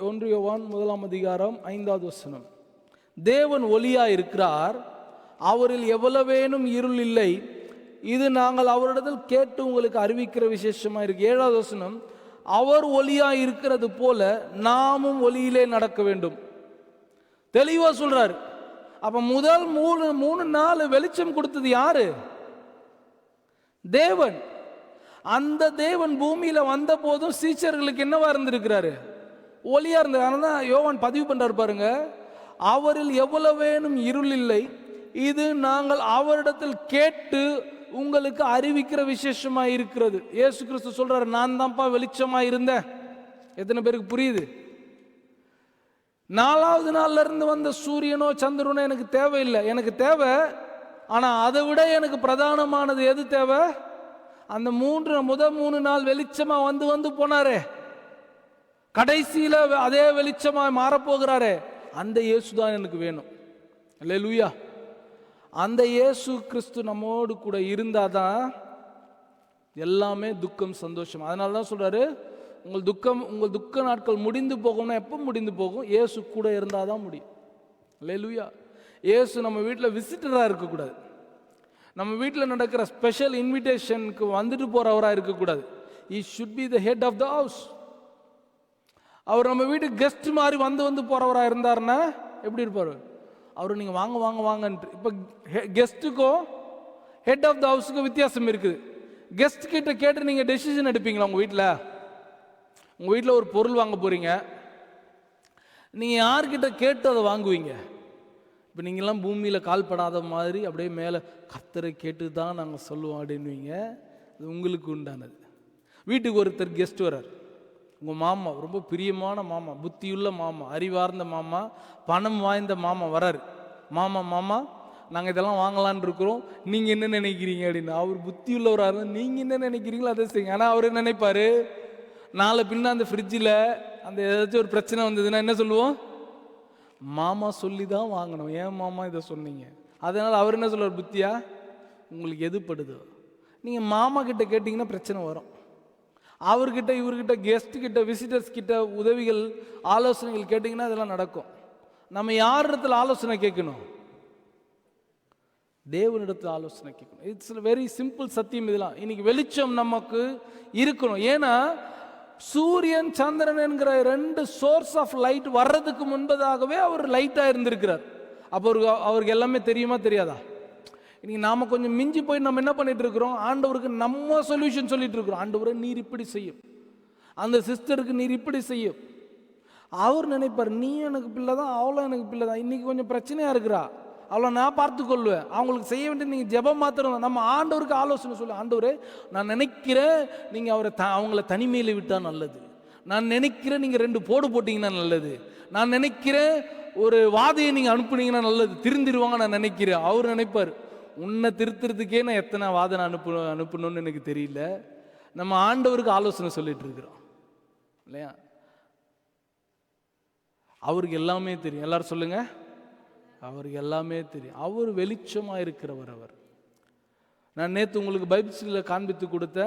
1 யோவான் 1ஆம் அதிகாரம் 5வது வசனம், தேவன் ஒளியா இருக்கிறார், அவரில் எவ்வளவேனும் இருள் இல்லை, இது நாங்கள் அவரிடத்தில் கேட்டு உங்களுக்கு அறிவிக்கிற விசேஷமா இருக்கு. 7வது வசனம், அவர் ஒளியா இருக்கிறது போல நாமும் ஒளியிலே நடக்க வேண்டும். தெளிவா சொல்றாரு. அப்ப முதல் 3 நாள் வெளிச்சம் கொடுத்தது யாரு? தேவன். அந்த தேவன் பூமியில வந்த போதும் சீச்சர்களுக்கு என்னவா இருந்திருக்கிறாரு? ஒளியா இருந்தது. அதனால யோவான் பதிவு பண்றாரு பாருங்க, அவரில் எவ்வளவேனும் இருள் இல்லை, இது நாங்கள் அவரிடத்தில் கேட்டு உங்களுக்கு அறிவிக்கிற விசேஷமா இருக்கிறது. இயேசு கிறிஸ்து சொல்றாரு, நான் தான்ப்பா வெளிச்சமா இருந்தேன். எத்தனை பேருக்கு புரியுது? 4வது நாள்ல இருந்து வந்த சூரியனோ சந்திரனோ எனக்கு தேவையில்லை. எனக்கு தேவை, ஆனா அதை விட எனக்கு பிரதானமானது எது தேவை? அந்த முதல் 3 நாள் வெளிச்சமா வந்து போனாரே, கடைசியில அதே வெளிச்சமா மாறப்போகிறாரே, அந்த இயேசு தான் எனக்கு வேணும். அல்லேலூயா. அந்த இயேசு கிறிஸ்து நம்மோடு கூட இருந்தாதான் எல்லாமே துக்கம் சந்தோஷம். அதனால தான் சொல்றாரு, உங்கள் துக்க நாட்கள் முடிந்து போகும்னா எப்போ முடிந்து போகும்? இயேசு கூட இருந்தால் தான் முடியும். அல்லேலூயா. இயேசு நம்ம வீட்டில் விசிட்டராக இருக்கக்கூடாது, நம்ம வீட்டில் நடக்கிற ஸ்பெஷல் இன்விடேஷனுக்கு வந்துட்டு போறவராக இருக்கக்கூடாது. He should be the head of the house. அவர் நம்ம வீட்டுக்கு கெஸ்ட் மாதிரி வந்து போறவராக இருந்தாருன்னா எப்படி இருப்பார்? அவர் நீங்கள் வாங்க வாங்க வாங்கன்ட்டு. இப்போ கெஸ்ட்டுக்கும் ஹெட் ஆஃப் த ஹவுஸுக்கும் வித்தியாசம் இருக்குது. கெஸ்ட் கிட்ட கேட்டு நீங்கள் டெசிஷன் எடுப்பீங்களா? உங்கள் வீட்டில் ஒரு பொருள் வாங்க போறீங்க, நீங்கள் யார்கிட்ட கேட்டு அதை வாங்குவீங்க? இப்போ நீங்கள்லாம் பூமியில் கால் படாத மாதிரி அப்படியே மேலே கர்த்தரை கேட்டு தான் நாங்கள் சொல்லுவோம் அப்படின்வீங்க. அது உங்களுக்கு உண்டானது. வீட்டுக்கு ஒருத்தர் கெஸ்ட் வர்றார், உங்கள் மாமா, ரொம்ப பிரியமான மாமா, புத்தியுள்ள மாமா, அறிவார்ந்த மாமா, பணம் வாய்ந்த மாமா வராரு. மாமா நாங்கள் இதெல்லாம் வாங்கலான் இருக்கிறோம், நீங்கள் என்ன நினைக்கிறீங்க அப்படின்னு. அவர் புத்தியுள்ளவராக, நீங்கள் என்ன நினைக்கிறீங்களோ அதை செய்யுங்க. ஆனால் அவர் என்ன நினைப்பார்? நாளை பின்ன அந்த ஃப்ரிட்ஜில் அந்த ஏதாச்சும் ஒரு பிரச்சனை வந்ததுன்னா என்ன சொல்லுவோம்? மாமா சொல்லி தான் வாங்கணும், ஏன் மாமா இதை சொன்னீங்க? அதனால் அவர் என்ன சொல்லுவார்? புத்தியா, உங்களுக்கு எது படுதோ நீங்கள் மாமா கிட்ட கேட்டிங்கன்னா பிரச்சனை வரும். அவர்கிட்ட இவர்கிட்ட கெஸ்ட் கிட்ட விசிட்டர்ஸ் கிட்ட உதவிகள் ஆலோசனைகள் கேட்டிங்கன்னா இதெல்லாம் நடக்கும். நம்ம யார் இடத்துல ஆலோசனை கேட்கணும்? தேவனிடத்தில் ஆலோசனை கேட்கணும். இட்ஸ் வெரி சிம்பிள் சத்தியம். இதெல்லாம் இன்னைக்கு வெளிச்சம் நமக்கு இருக்கணும். ஏன்னா சூரியன் சந்திரன் என்கிற 2 சோர்ஸ் ஆஃப் லைட் வர்றதுக்கு முன்பதாகவே அவர் லைட்டா இருந்திருக்கிறார். அப்போ அவருக்கு எல்லாமே தெரியுமா தெரியாதா? இன்னைக்கு நாம கொஞ்சம் மிஞ்சி போய் நம்ம என்ன பண்ணிட்டு இருக்கிறோம்? ஆண்டவருக்கு நம்ம சொல்யூஷன் சொல்லிட்டு இருக்கிறோம். ஆண்டவரை நீர் இப்படி செய்யும், அந்த சிஸ்டருக்கு நீர் இப்படி செய்யும். அவர் நினைப்பார், நீ எனக்கு பிள்ளை தான், அவளும் எனக்கு பிள்ளை தான், இன்னைக்கு கொஞ்சம் பிரச்சனையா இருக்கிறா, அவ்வளோ நான் பார்த்து கொள்வேன். அவங்களுக்கு செய்ய வேண்டிய நீங்கள் ஜெபம் மாத்திரம். நம்ம ஆண்டவருக்கு ஆலோசனை சொல்லு, ஆண்டவரே நான் நினைக்கிறேன் நீங்கள் அவங்கள தனிமையில் விட்டால் நல்லது, நான் நினைக்கிறேன் நீங்கள் 2 போடு போட்டிங்கன்னா நல்லது, நான் நினைக்கிறேன் ஒரு வாதையை நீங்கள் அனுப்புனீங்கன்னா நல்லது, திருந்திருவாங்க நான் நினைக்கிறேன். அவர் நினைப்பார் உன்னை திருத்துறதுக்கே நான் எத்தனை வாதை நான் அனுப்பணும்னு எனக்கு தெரியல. நம்ம ஆண்டவருக்கு ஆலோசனை சொல்லிட்டு இருக்கிறோம் இல்லையா? அவருக்கு எல்லாமே தெரியும். எல்லாரும் சொல்லுங்க, அவருக்கு எல்லாமே தெரியும். அவர் வெளிச்சமாக இருக்கிறவர். அவர் நான் நேற்று உங்களுக்கு பைபிள்ல காண்பித்து கொடுத்த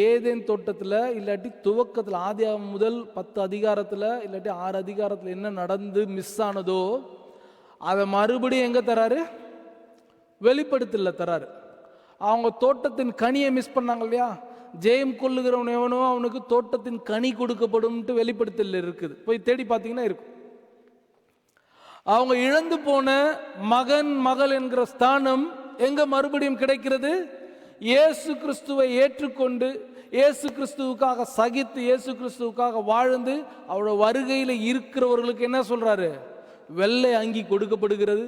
ஏதேன் தோட்டத்தில் இல்லாட்டி துவக்கத்தில் ஆதியாகமம் முதல் 10 அதிகாரத்தில் இல்லாட்டி 6 அதிகாரத்தில் என்ன நடந்து மிஸ் ஆனதோ அதை மறுபடியும் எங்கே தராரு? வெளிப்படுத்தல தராரு. அவங்க தோட்டத்தின் கனியை மிஸ் பண்ணாங்க இல்லையா? ஜெயம் கொள்ளுகிறவன் எவனோ அவனுக்கு தோட்டத்தின் கனி கொடுக்கப்படும் வெளிப்படுத்தல இருக்குது. போய் தேடி பார்த்தீங்கன்னா இருக்கும். அவங்க இழந்து போன மகன் மகள் என்கிற ஸ்தானம் எங்க மறுபடியும் கிடைக்கிறது? இயேசு கிறிஸ்துவை ஏற்றுக்கொண்டு இயேசு கிறிஸ்துவுக்காக சகித்து இயேசு கிறிஸ்துவுக்காக வாழ்ந்து அவரோட வருகையில் இருக்கிறவர்களுக்கு என்ன சொல்றாரு? வெள்ளை அங்கி கொடுக்கப்படுகிறது,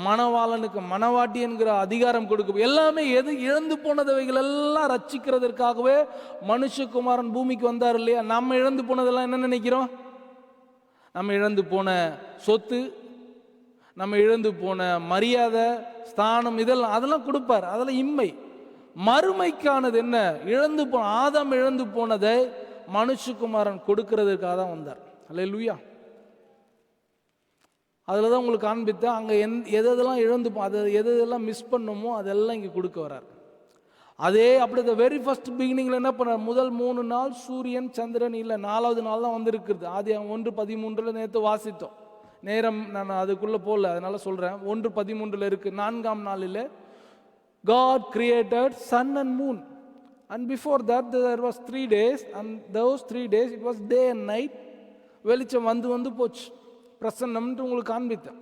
மணவாளனுக்கு மணவாட்டி என்கிற அதிகாரம் கொடுக்க. எல்லாமே எது இழந்து போனதவைகள் எல்லாம் ரட்சிக்கிறதற்காகவே மனுஷகுமாரன் பூமிக்கு வந்தார் இல்லையா? நம்ம இழந்து போனதெல்லாம் என்ன நினைக்கிறோம்? நம்ம இழந்து போன சொத்து, நம்ம இழந்து போன மரியாதை, ஸ்தானம், அதெல்லாம் கொடுப்பார். அதெல்லாம் இம்மை. மறுமைக்கானது என்ன? இழந்து போன ஆதாம் இழந்து போனதை மனுஷகுமாரன் கொடுக்கிறதுக்காக தான் வந்தார். அல்லேலூயா. அதில் தான் உங்களுக்கு காண்பித்த அங்கே எதெல்லாம் இழந்து அதை எதெல்லாம் மிஸ் பண்ணோமோ அதெல்லாம் இங்கே கொடுக்க வர்றார். அதே அப்படி வெரி ஃபர்ஸ்ட் பிகினிங்கில் என்ன பண்ணார்? முதல் 3 நாள் சூரியன் சந்திரன் இல்லை, 4வது நாள் தான் வந்திருக்குது. ஆதியாகமம் 1:13 நேற்று வாசித்தோம். நேரம் நான் அதுக்குள்ளே போகல, அதனால சொல்கிறேன். 1:13 இருக்கு. 4ஆம் நாளில் God created sun and moon, and before that there was 3 days, and those 3 days it was day and night. வெளிச்சம் வந்து போச்சு. பிரசன்னம்னு உங்களுக்கு காண்பித்தேன்.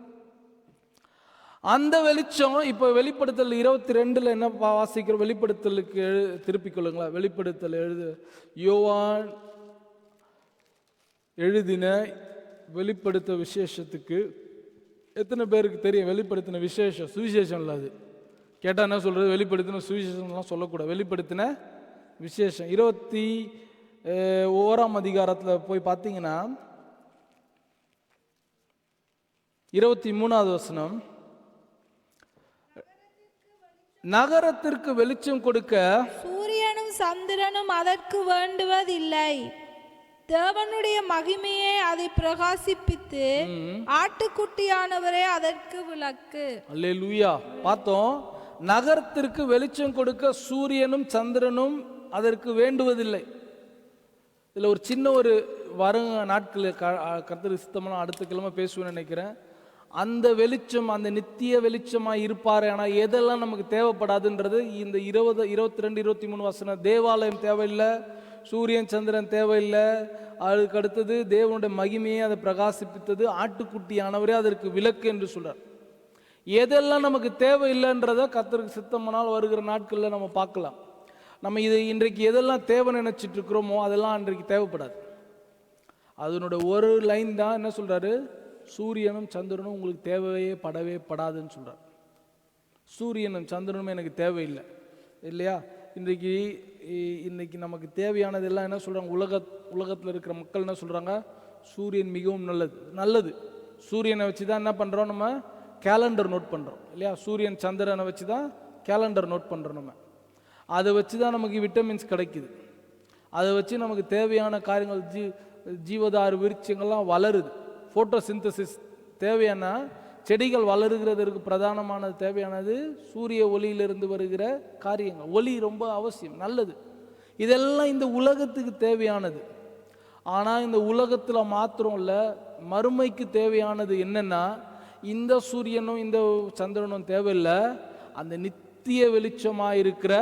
அந்த வெளிச்சம் இப்போ வெளிப்படுத்தல் 22 என்ன வாசிக்கிறோம்? வெளிப்படுத்தலுக்கு திருப்பிக் கொள்ளுங்களா? வெளிப்படுத்தல் யோவான் எழுதின வெளிப்படுத்த விசேஷத்துக்கு எத்தனை பேருக்கு தெரியும்? வெளிப்படுத்தின விசேஷம், சுவிசேஷம் இல்லை. அது கேட்டால் என்ன சொல்கிறது? வெளிப்படுத்தின சுவிசேஷம்லாம் சொல்லக்கூடாது. வெளிப்படுத்தின விசேஷம் 21ஆம் அதிகாரத்தில் போய் பார்த்தீங்கன்னா 23வது வசனம், நகரத்திற்கு வெளிச்சம் கொடுக்க சூரியனும் சந்திரனும் அதற்கு வேண்டுவதில்லை, தேவனுடைய மகிமையை அதை பிரகாசிப்பித்து ஆட்டுக்குட்டியானவரே அதற்கு விளக்கு. அல்லேலூயா. பார்த்தோம், நகரத்திற்கு வெளிச்சம் கொடுக்க சூரியனும் சந்திரனும் அதற்கு வேண்டுவதில்லை. இதில் ஒரு சின்ன ஒரு வரும் நாட்கள் கர்த்தர் சித்தமான அடுத்த கிழமை பேசுவேன்னு நினைக்கிறேன். அந்த வெளிச்சம் அந்த நித்திய வெளிச்சமாக இருப்பார். ஆனால் எதெல்லாம் நமக்கு தேவைப்படாதுன்றது இந்த 20, 22, 23 வசனம். தேவாலயம் தேவையில்லை, சூரியன் சந்திரன் தேவையில்லை. அதுக்கு அடுத்தது தேவனுடைய மகிமையை அதை பிரகாசிப்பித்தது ஆட்டுக்குட்டியானவரே அதற்கு விளக்கு என்று சொல்றார். எதெல்லாம் நமக்கு தேவையில்லைன்றதை கர்த்தருக்கு சித்தமானால் வருகிற நாட்களில் நம்ம பார்க்கலாம். நம்ம இது இன்றைக்கு எதெல்லாம் தேவை நினைச்சிட்டு இருக்கிறோமோ அதெல்லாம் அன்றைக்கு தேவைப்படாது. அதனுடைய ஒரு லைன் தான் என்ன சொல்றாரு? சூரியனும் சந்திரனும் உங்களுக்கு தேவையே படவே படாதுன்னு சொல்றார். சூரியனும் சந்திரனும் எனக்கு தேவையில்லை இல்லையா? இன்னைக்கு நமக்கு தேவையானது எல்லாம் என்ன சொல்றாங்க? உலகத்தில் இருக்கிற மக்கள் என்ன சொல்றாங்க? சூரியன் மிகவும் நல்லது. சூரியனை வச்சு தான் என்ன பண்றோம்? நம்ம கேலண்டர் நோட் பண்றோம் இல்லையா? சூரியன் சந்திரனை வச்சு தான் கேலண்டர் நோட் பண்றோம். நம்ம அதை வச்சு தான் நமக்கு விட்டமின்ஸ் கிடைக்குது. அதை வச்சு நமக்கு தேவையான காரியங்கள் ஜீவதாறு விருட்சங்கள்லாம் வளருது. ஃபோட்டோசிந்தசிஸ் தேவையான செடிகள் வளருகிறதற்கு பிரதானமானது தேவையானது சூரிய ஒளியிலிருந்து வருகிற காரியங்கள். ஒளி ரொம்ப அவசியம், நல்லது. இதெல்லாம் இந்த உலகத்துக்கு தேவையானது. ஆனால் இந்த உலகத்தில் மாத்திரம் இல்லை, மறுமைக்கு தேவையானது என்னன்னா, இந்த சூரியனும் இந்த சந்திரனும் தேவையில்லை, அந்த நித்திய வெளிச்சமாக இருக்கிற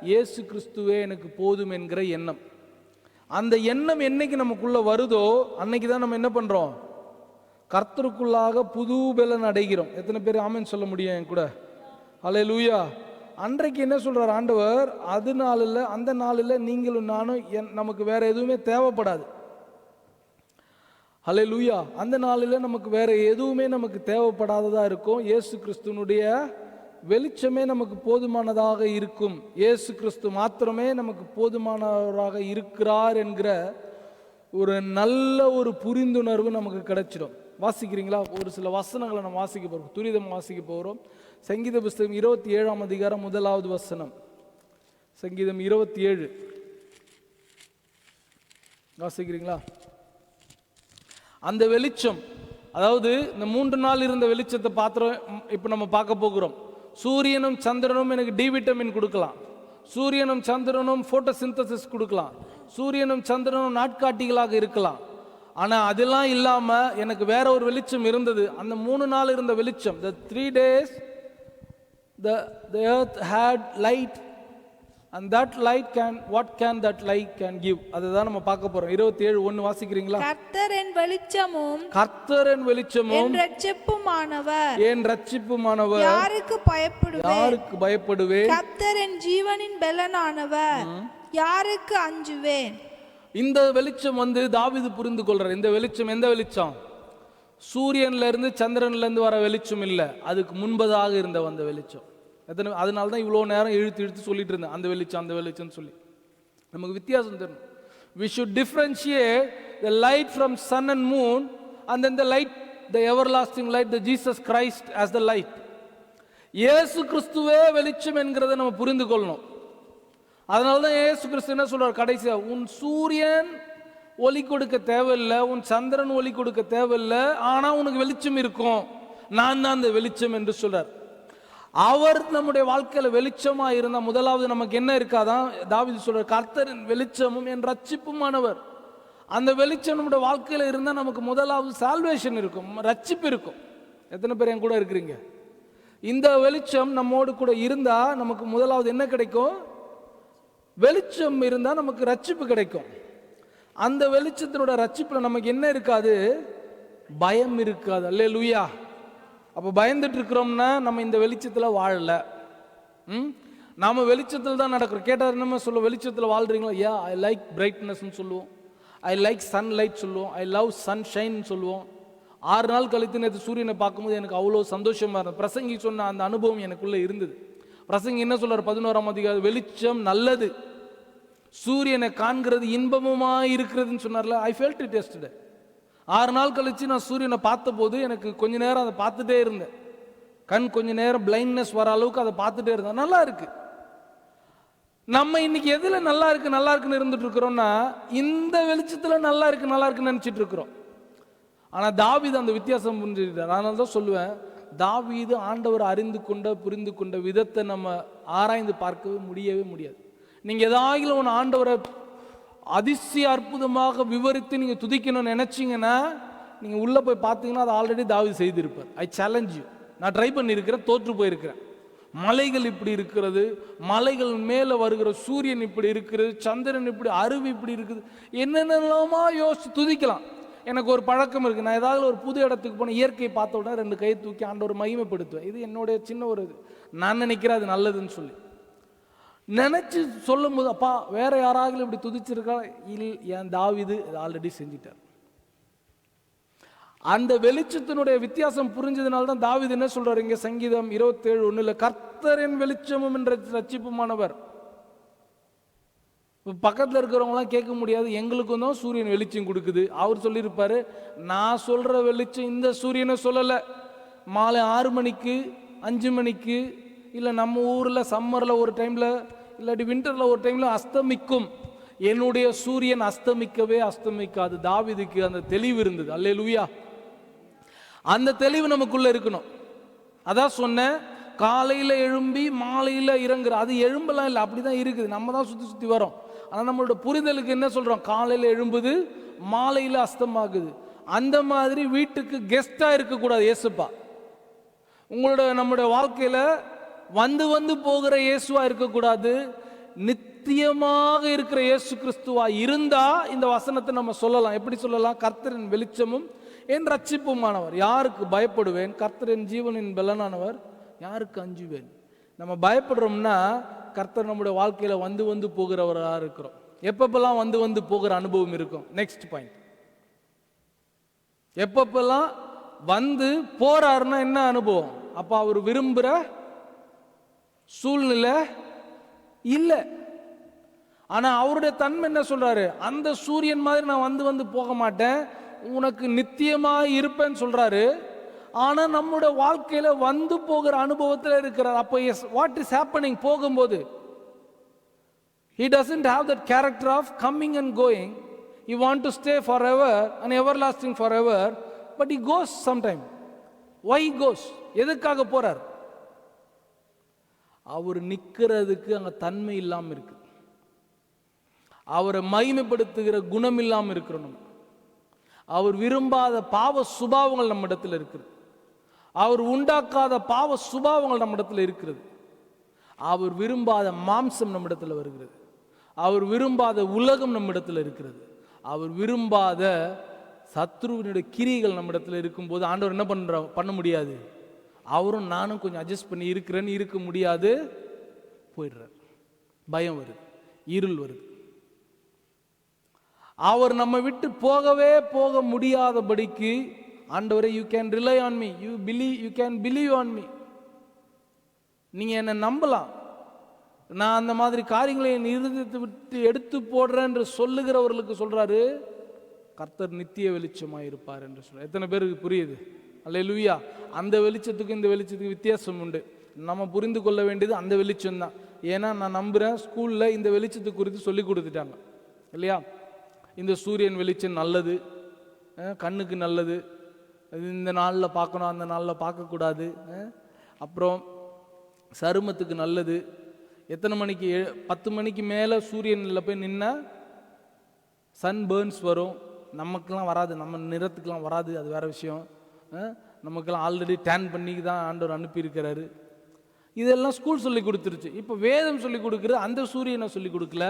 இயேசு கிறிஸ்துவே எனக்கு போதும் என்கிற எண்ணம். அந்த எண்ணம் என்னைக்கு நமக்குள்ள வருதோ அன்னைக்கு தான் நம்ம என்ன பண்றோம்? கர்த்தருக்குள்ளாக புது பலன் அடைகிறோம். எத்தனை பேர் ஆமென் சொல்ல முடியும் என் கூட? அல்லேலூயா. அன்றைக்கு என்ன சொல்றார் ஆண்டவர்? அது நாளில், அந்த நாளில் நீங்களும் நானும் நமக்கு வேற எதுவுமே தேவைப்படாது. ஹல்லேலூயா. அந்த நாளில் நமக்கு வேற எதுவுமே நமக்கு தேவைப்படாததா இருக்கும். இயேசு கிறிஸ்துவனுடைய வெளிச்சமே நமக்கு போதுமானதாக இருக்கும். இயேசு கிறிஸ்து மாத்திரமே நமக்கு போதுமானவராக இருக்கிறார் என்கிற ஒரு நல்ல ஒரு புரிந்துணர்வு நமக்கு கிடைச்சிடும். வாசிக்கிறீங்களா? ஒரு சில வசனங்களை நம்ம வாசிக்க போகிறோம், துரிதம் வாசிக்க போகிறோம். சங்கீத புஸ்தகம் 27ஆம் அதிகாரம் 1வது வசனம். சங்கீதம் 27 வாசிக்கிறீங்களா? அந்த வெளிச்சம், அதாவது இந்த 3 நாள் இருந்த வெளிச்சத்தை பாத்திரம் இப்போ நம்ம பார்க்க போகிறோம். சூரியனும் சந்திரனும் எனக்கு டி விட்டமின் கொடுக்கலாம், சூரியனும் சந்திரனும் போட்டோசிந்தசிஸ் கொடுக்கலாம், சூரியனும் சந்திரனும் நாட்காட்டிகளாக இருக்கலாம். ஆனால் அதெல்லாம் இல்லாமல் எனக்கு வேற ஒரு வெளிச்சம் இருந்தது. அந்த 3 நாள் இருந்த வெளிச்சம், the 3 days the earth had light, and that light what can that light can give? அதுதான் நம்ம பார்க்க போறோம். 27:1 வாசிக்கிறீங்களா? கர்த்தர் என் வெளிச்சமும் கர்த்தர் என் வெளிச்சமும் என் இரட்சிப்புமானவர், என் இரட்சிப்புமானவர், யாருக்கு பயப்படுவேன்? யாருக்கு பயப்படுவேன்? கர்த்தர் என் ஜீவனின் பெலனானவர், யாருக்கு அஞ்சுவேன்? இந்த வெளிச்சம் தாவீது புரிந்து கொள்றார். இந்த வெளிச்சம் எந்த வெளிச்சம்? சூரியன்ல இருந்து சந்திரன்ல இருந்து வர வெளிச்சம் இல்லை, அதுக்கு முன்பதாக இருந்த வந்த வெளிச்சம். அதனால தான் இவ்வளோ நேரம் இழுத்து சொல்லிட்டு இருந்தேன், அந்த வெளிச்சம் அந்த வெளிச்சம் சொல்லி. நமக்கு வித்தியாசம் தெரியும். We should differentiate the light from sun and moon, and then the light, the everlasting light, the Jesus Christ as the light. இயேசு கிறிஸ்துவே வெளிச்சம் என்கிறத நம்ம புரிந்து கொள்ளணும். அதனால தான் இயேசு கிறிஸ்து என்ன சொல்றார் கடைசியா, உன் சூரியன் ஒளி கொடுக்க தேவையில்லை, உன் சந்திரன் ஒளி கொடுக்க தேவையில்லை, ஆனா உனக்கு வெளிச்சம் இருக்கும், நான் தான் அந்த வெளிச்சம் என்று சொல்றார். அவர் நம்முடைய வாழ்க்கையில வெளிச்சமா இருந்தா முதலாவது நமக்கு என்ன இருக்காதான்? தாவீது சொல்றார், கர்த்தரின் வெளிச்சமும் என் ரட்சிப்புமானவர். அந்த வெளிச்சம் நம்முடைய வாழ்க்கையில இருந்தா நமக்கு முதலாவது சால்வேஷன் இருக்கும், ரட்சிப்பு இருக்கும். எத்தனை பேர் என் கூட இருக்கிறீங்க? இந்த வெளிச்சம் நம்மோடு கூட இருந்தா நமக்கு முதலாவது என்ன கிடைக்கும்? வெளிச்சம் இருந்தா நமக்கு ரட்சிப்பு கிடைக்கும். அந்த வெளிச்சத்தினோட ரட்சிப்புல நமக்கு என்ன இருக்காது? பயம் இருக்காது. அல்லேலூயா. அப்போ பயந்துட்டு இருக்கிறோம்னா நம்ம இந்த வெளிச்சத்தில் வாழல. நாம வெளிச்சத்தில் தான் நடக்கிறோம். கேட்டார் என்ன சொல்ல, வெளிச்சத்தில் வாழ்றீங்களா? யா, ஐ லைக் பிரைட்னஸ்ன்னு சொல்லுவோம், ஐ லைக் சன்லைட் சொல்லுவோம், ஐ லவ் சன்ஷைன் சொல்லுவோம். 6 நாள் கழித்து நேற்று சூரியனை பார்க்கும்போது எனக்கு அவ்வளோ சந்தோஷமா இருந்தது. பிரசங்கி சொன்ன அந்த அனுபவம் எனக்குள்ள இருந்தது. பிரசங்கி என்ன சொல்றார்? 11ஆம் அதிகாரம், வெளிச்சம் நல்லது, சூரியனை காண்கிறது இன்பமுமா இருக்கிறதுன்னு சொன்னார்ல. I felt it yesterday. 6 நாள் கழிச்சு நான் சூரியனை பார்த்த போது எனக்கு கொஞ்ச நேரம் அதை பார்த்துட்டே இருந்தேன். கண் கொஞ்ச நேரம் பிளைண்ட்னஸ் வர அளவுக்கு அதை பார்த்துட்டே இருந்தேன். நல்லா இருக்கு. நம்ம இன்னைக்கு எதுல நல்லா இருக்குன்னு இருந்துட்டு இருக்கிறோம்னா, இந்த வெளிச்சத்துல நல்லா இருக்குன்னு நினைச்சிட்டு இருக்கிறோம். ஆனா தாவீது அந்த வித்தியாசம் புரிஞ்சுக்கிட்டார். அதனால தான் சொல்லுவேன், தாவீது ஆண்டவர் அறிந்து கொண்ட புரிந்து கொண்ட விதத்தை நம்ம ஆராய்ந்து பார்க்கவே முடியாது. நீங்க ஏதாவது ஒன்று ஆண்டவரை அதிசய அற்புதமாக விவரித்து நீங்க துதிக்கணும்னு நினைச்சீங்கன்னா, நீங்க உள்ள போய் பார்த்தீங்கன்னா அது ஆல்ரெடி தாவீது செய்திருப்பார். I challenge you. நான் ட்ரை பண்ணியிருக்கிறேன், தோற்று போயிருக்கிறேன். மலைகள் இப்படி இருக்கிறது, மலைகள் மேலே வருகிற சூரியன் இப்படி இருக்கிறது, சந்திரன் இப்படி, அருவி இப்படி இருக்குது, என்னென்னலாமா யோசிச்சு துதிக்கலாம். எனக்கு ஒரு பழக்கம் இருக்குது, நான் ஏதாவது ஒரு புது இடத்துக்கு போன இயற்கையை பார்த்த உடனே 2 கையை தூக்கி ஆண்டவர் மகிமைப்படுத்துவேன். இது என்னுடைய சின்ன ஒரு இது, நான் நினைக்கிறேன் அது நல்லதுன்னு சொல்லி நினைச்சு சொல்லும் போது, அப்பா வேற யாராவது இப்படி துதிச்சிருக்கா? என் தாவீது ஆல்ரெடி செஞ்சிட்டார். அந்த வெளிச்சத்தினுடைய வித்தியாசம் புரிஞ்சதுனால தான் தாவீது என்ன சொல்றாரு இங்க சங்கீதம் 27:1, கர்த்தரின் வெளிச்சமும் என்ற ரட்சிப்புமானவர். பக்கத்தில் இருக்கிறவங்களாம் கேட்க முடியாது, எங்களுக்கும் தான் சூரியன் வெளிச்சம் கொடுக்குது. அவர் சொல்லியிருப்பாரு, நான் சொல்ற வெளிச்சம் இந்த சூரியனை சொல்லலை. மாலை 6 மணிக்கு 5 மணிக்கு, இல்லை நம்ம ஊரில் சம்மரில் ஒரு டைமில், இல்லாட்டி விண்டரில் ஒரு டைமில் அஸ்தமிக்கும். என்னுடைய சூரியன் அஸ்தமிக்காது. தாவீதுக்கு அந்த தெளிவு இருந்தது. அல்லேலூயா. அந்த தெளிவு நமக்குள்ள இருக்கணும். அதான் சொன்னேன், காலையில் எழும்பி மாலையில் இறங்குற, அது எழும்பெல்லாம் இல்லை, அப்படிதான் இருக்குது. நம்ம தான் சுற்றி வரோம். ஆனால் நம்மளோட புரிதலுக்கு என்ன சொல்கிறோம்? காலையில் எழும்புது, மாலையில் அஸ்தமாகுது. அந்த மாதிரி வீட்டுக்கு கெஸ்டாக இருக்கக்கூடாது. இயேசுப்பா நம்முடைய வாழ்க்கையில் வந்து போகிற இயேசுவா இருக்கக்கூடாது. நித்தியமாக இருக்கிற இயேசு கிறிஸ்துவா இருந்தா இந்த வசனத்தை நம்ம சொல்லலாம். எப்படி சொல்லலாம்? கர்த்தரின் வெளிச்சமும் என் ரட்சிப்புமானவர், யாருக்கு பயப்படுவேன்? கர்த்தரின் ஜீவனின் பலனானவர், யாருக்கு அஞ்சுவேன்? நம்ம பயப்படுறோம்னா கர்த்தர் நம்முடைய வாழ்க்கையில வந்து போகிறவராக இருக்கிறோம். எப்பப்பெல்லாம் வந்து போகிற அனுபவம் இருக்கும். நெக்ஸ்ட் பாயிண்ட், எப்பப்பெல்லாம் வந்து போறாருன்னா என்ன அனுபவம்? அப்ப அவர் விரும்புற சூழ்நிலை இல்லை. ஆனா அவருடைய தன்மை என்ன சொல்றாரு? அந்த சூரியன் மாதிரி நான் வந்து வந்து போக மாட்டேன், உனக்கு நித்தியமா இருப்பேன்னு சொல்றாரு. ஆனா நம்முடைய வாழ்க்கையில வந்து போகிற அனுபவத்தில் இருக்கிறார். அப்போ வாட் இஸ் ஹேப்பனிங்? போகும்போது he doesn't have that character of coming and going. He want to stay forever and everlasting forever, but he goes sometime. Why he goes? எதுக்காக போறார்? அவர் நிக்கிறதுக்கு அங்க தன்மை இல்லாம இருக்கு. அவரை மகிமைப்படுத்துகிற குணம் இல்லாம இருக்கிறோம். அவர் விரும்பாத பாவ சுபாவங்கள் நம்ம இடத்துல இருக்குது. அவர் உண்டாக்காத பாவ சுபாவங்கள் நம்ம இடத்துல இருக்கிறது. அவர் விரும்பாத மாம்சம் நம்ம இடத்துல வருகிறது. அவர் விரும்பாத உலகம் நம்ம இடத்துல இருக்கிறது. அவர் விரும்பாத சத்ருவினுடைய கிரிகள் நம்ம இடத்துல இருக்கும்போது ஆண்டவர் என்ன பண்ண முடியாது? அவரும் நானும் கொஞ்சம் அட்ஜஸ்ட் பண்ணி இருக்கிறேன்னு இருக்க முடியாது, போயிடுறார். பயம் வருது, இருள் வருது. அவர் நம்ம விட்டு போக முடியாதபடிக்கு ஆண்டவரே, you can rely on me, you can believe on me, நீங்க என்னை நம்பலாம், நான் அந்த மாதிரி காரியங்களை என் இருதயத்தை விட்டு எடுத்து போடுறேன் என்று சொல்லுகிறவர்களுக்கு சொல்றாரு, கர்த்தர் நித்திய வெளிச்சமாக இருப்பார் என்று சொல்ற. எத்தனை பேருக்கு புரியுது? அல்லேலூயா. அந்த வெளிச்சத்துக்கும் இந்த வெளிச்சத்துக்கு வித்தியாசம் உண்டு. நம்ம புரிந்து கொள்ள வேண்டியது அந்த வெளிச்சம் தான். ஏன்னா நான் நம்புறேன், ஸ்கூல்ல இந்த வெளிச்சத்தை குறித்து சொல்லி கொடுத்துட்டாங்க இல்லையா? இந்த சூரியன் வெளிச்சம் நல்லது, கண்ணுக்கு நல்லது, இந்த நாளில் பார்க்கணும், அந்த நாளில் பார்க்கக்கூடாது, அப்புறம் சருமத்துக்கு நல்லது. எத்தனை மணிக்கு? 10 மணிக்கு மேலே சூரியனில் போய் நின்னா சன் பேர்ன்ஸ் வரும். நமக்கெல்லாம் வராது, நம்ம நிறத்துக்கெலாம் வராது, அது வேற விஷயம். நமக்கெல்லாம் ஆல்ரெடி டேன் பண்ணி தான் ஆண்டவர் அனுப்பியிருக்கிறாரு. இதெல்லாம் ஸ்கூல் சொல்லி கொடுத்துருச்சு. இப்போ வேதம் சொல்லி கொடுக்குறது அந்த சூரியனை சொல்லி கொடுக்கல,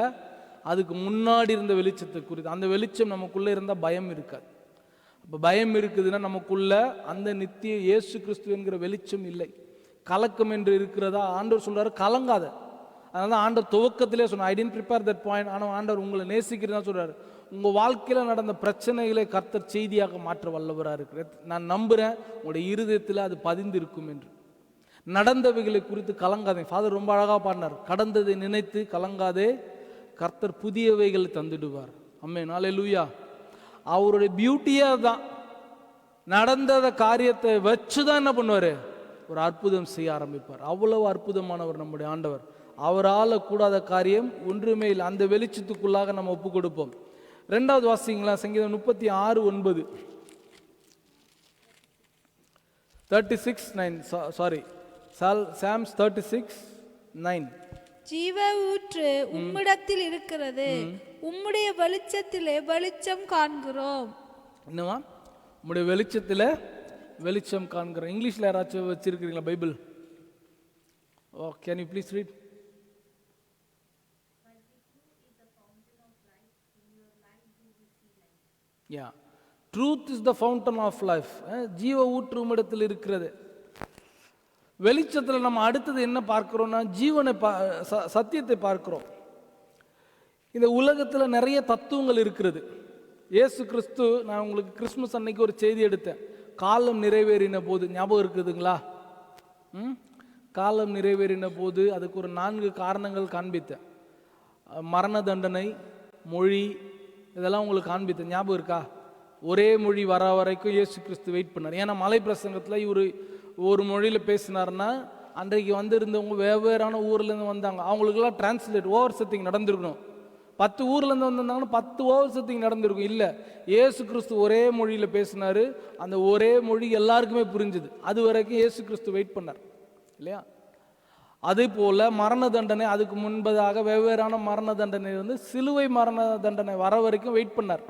அதுக்கு முன்னாடி இருந்த வெளிச்சத்தை குறித்து. அந்த வெளிச்சம் நமக்குள்ளே இருந்தால் பயம் இருக்காது. அப்போ பயம் இருக்குதுன்னா நமக்குள்ள அந்த நித்திய இயேசு கிறிஸ்து என்கிற வெளிச்சம் இல்லை. கலக்கம் என்று இருக்கிறதா? ஆண்டவர் சொல்றாரு, கலங்காத. அதனால தான் ஆண்டவர் துவக்கத்திலே சொன்னார், ஐ டென்ட் ப்ரிப்பேர் தட் பாயிண்ட். ஆனால் ஆண்டவர் உங்களை நேசிக்கிறதா சொல்றாரு. உங்கள் வாழ்க்கையில் நடந்த பிரச்சனைகளை கர்த்தர் செய்தியாக மாற்ற வல்லவராக இருக்கிறார். நான் நம்புகிறேன் உங்களுடைய இருதயத்தில் அது பதிந்து இருக்கும் என்று. நடந்தவைகளை குறித்து கலங்காதே. ஃபாதர் ரொம்ப அழகாக பாடினார், கடந்ததை நினைத்து கலங்காதே, கர்த்தர் புதியவைகளை தந்துடுவார். ஆமென், அல்லேலூயா. அவருடைய பியூட்டியே தான். நடந்த காரியத்தை வச்சு தான் என்ன பண்ணுவார்? ஒரு அற்புதம் செய்ய ஆரம்பிப்பார். அவ்வளவு அற்புதமானவர் நம்முடைய ஆண்டவர். அவரால் கூடாத காரியம் ஒன்றுமே இல்லை. அந்த வெளிச்சத்துக்குள்ளாக நம்ம ஒப்பு கொடுப்போம். 2வது வாசிங்களா? சங்கீதம் 36:9. 36:9. Sorry, Psalms 36:9. ஜீவ ஊற்று உம்மிடத்தில் இருக்கிறது, உம்முடைய வெளிச்சத்திலே வெளிச்சம் காண்கிறோம். என்னவா? உம்முடைய வெளிச்சத்தில் வெளிச்சம் காண்கிறோம். இங்கிலீஷ்ல யாராச்சும் வச்சிருக்கிறீங்களா Bible? Oh, can you please read? Yeah. Truth is the fountain of life. ஜீவ ஊற்று உம்மிடத்தில் இருக்கிறது. வெளிச்சத்தில் நம்ம அடுத்தது என்ன பார்க்கிறோம்னா, ஜீவனை சத்தியத்தை பார்க்கிறோம். இந்த உலகத்தில் நிறைய தத்துவங்கள் இருக்கிறது. இயேசு கிறிஸ்து, நான் உங்களுக்கு கிறிஸ்துமஸ் அன்னைக்கு ஒரு செய்தி எடுத்தேன், காலம் நிறைவேறின போது. ஞாபகம் இருக்குதுங்களா? காலம் நிறைவேறின போது அதுக்கு ஒரு 4 காரணங்கள் காண்பித்தேன். மரண தண்டனை, மொழி, இதெல்லாம் உங்களுக்கு காண்பித்தேன். ஞாபகம் இருக்கா? ஒரே மொழி வர வரைக்கும் இயேசு கிறிஸ்து வெயிட் பண்ணார். ஏன்னா மலை பிரசங்கத்தில் இவர் ஒரு மொழியில் பேசினார்னா அன்றைக்கு வந்திருந்தவங்க வெவ்வேறான ஊர்லேருந்து வந்தாங்க, அவங்களுக்கெல்லாம் டிரான்ஸ்லேட் ஓவர் செட்டிங் நடந்திருக்கணும். 10 ஊர்லேருந்து வந்திருந்தாங்கன்னா 10 ஓவர் செட்டிங் நடந்திருக்கும். இல்லை, இயேசு கிறிஸ்து ஒரே மொழியில் பேசினார். அந்த ஒரே மொழி எல்லாருக்குமே புரிஞ்சுது. அது வரைக்கும் இயேசு கிறிஸ்து வெயிட் பண்ணார் இல்லையா? அதே போல் மரண தண்டனை, அதுக்கு முன்பதாக வெவ்வேறான மரண தண்டனை வந்து சிலுவை மரண தண்டனை வர வரைக்கும் வெயிட் பண்ணார்.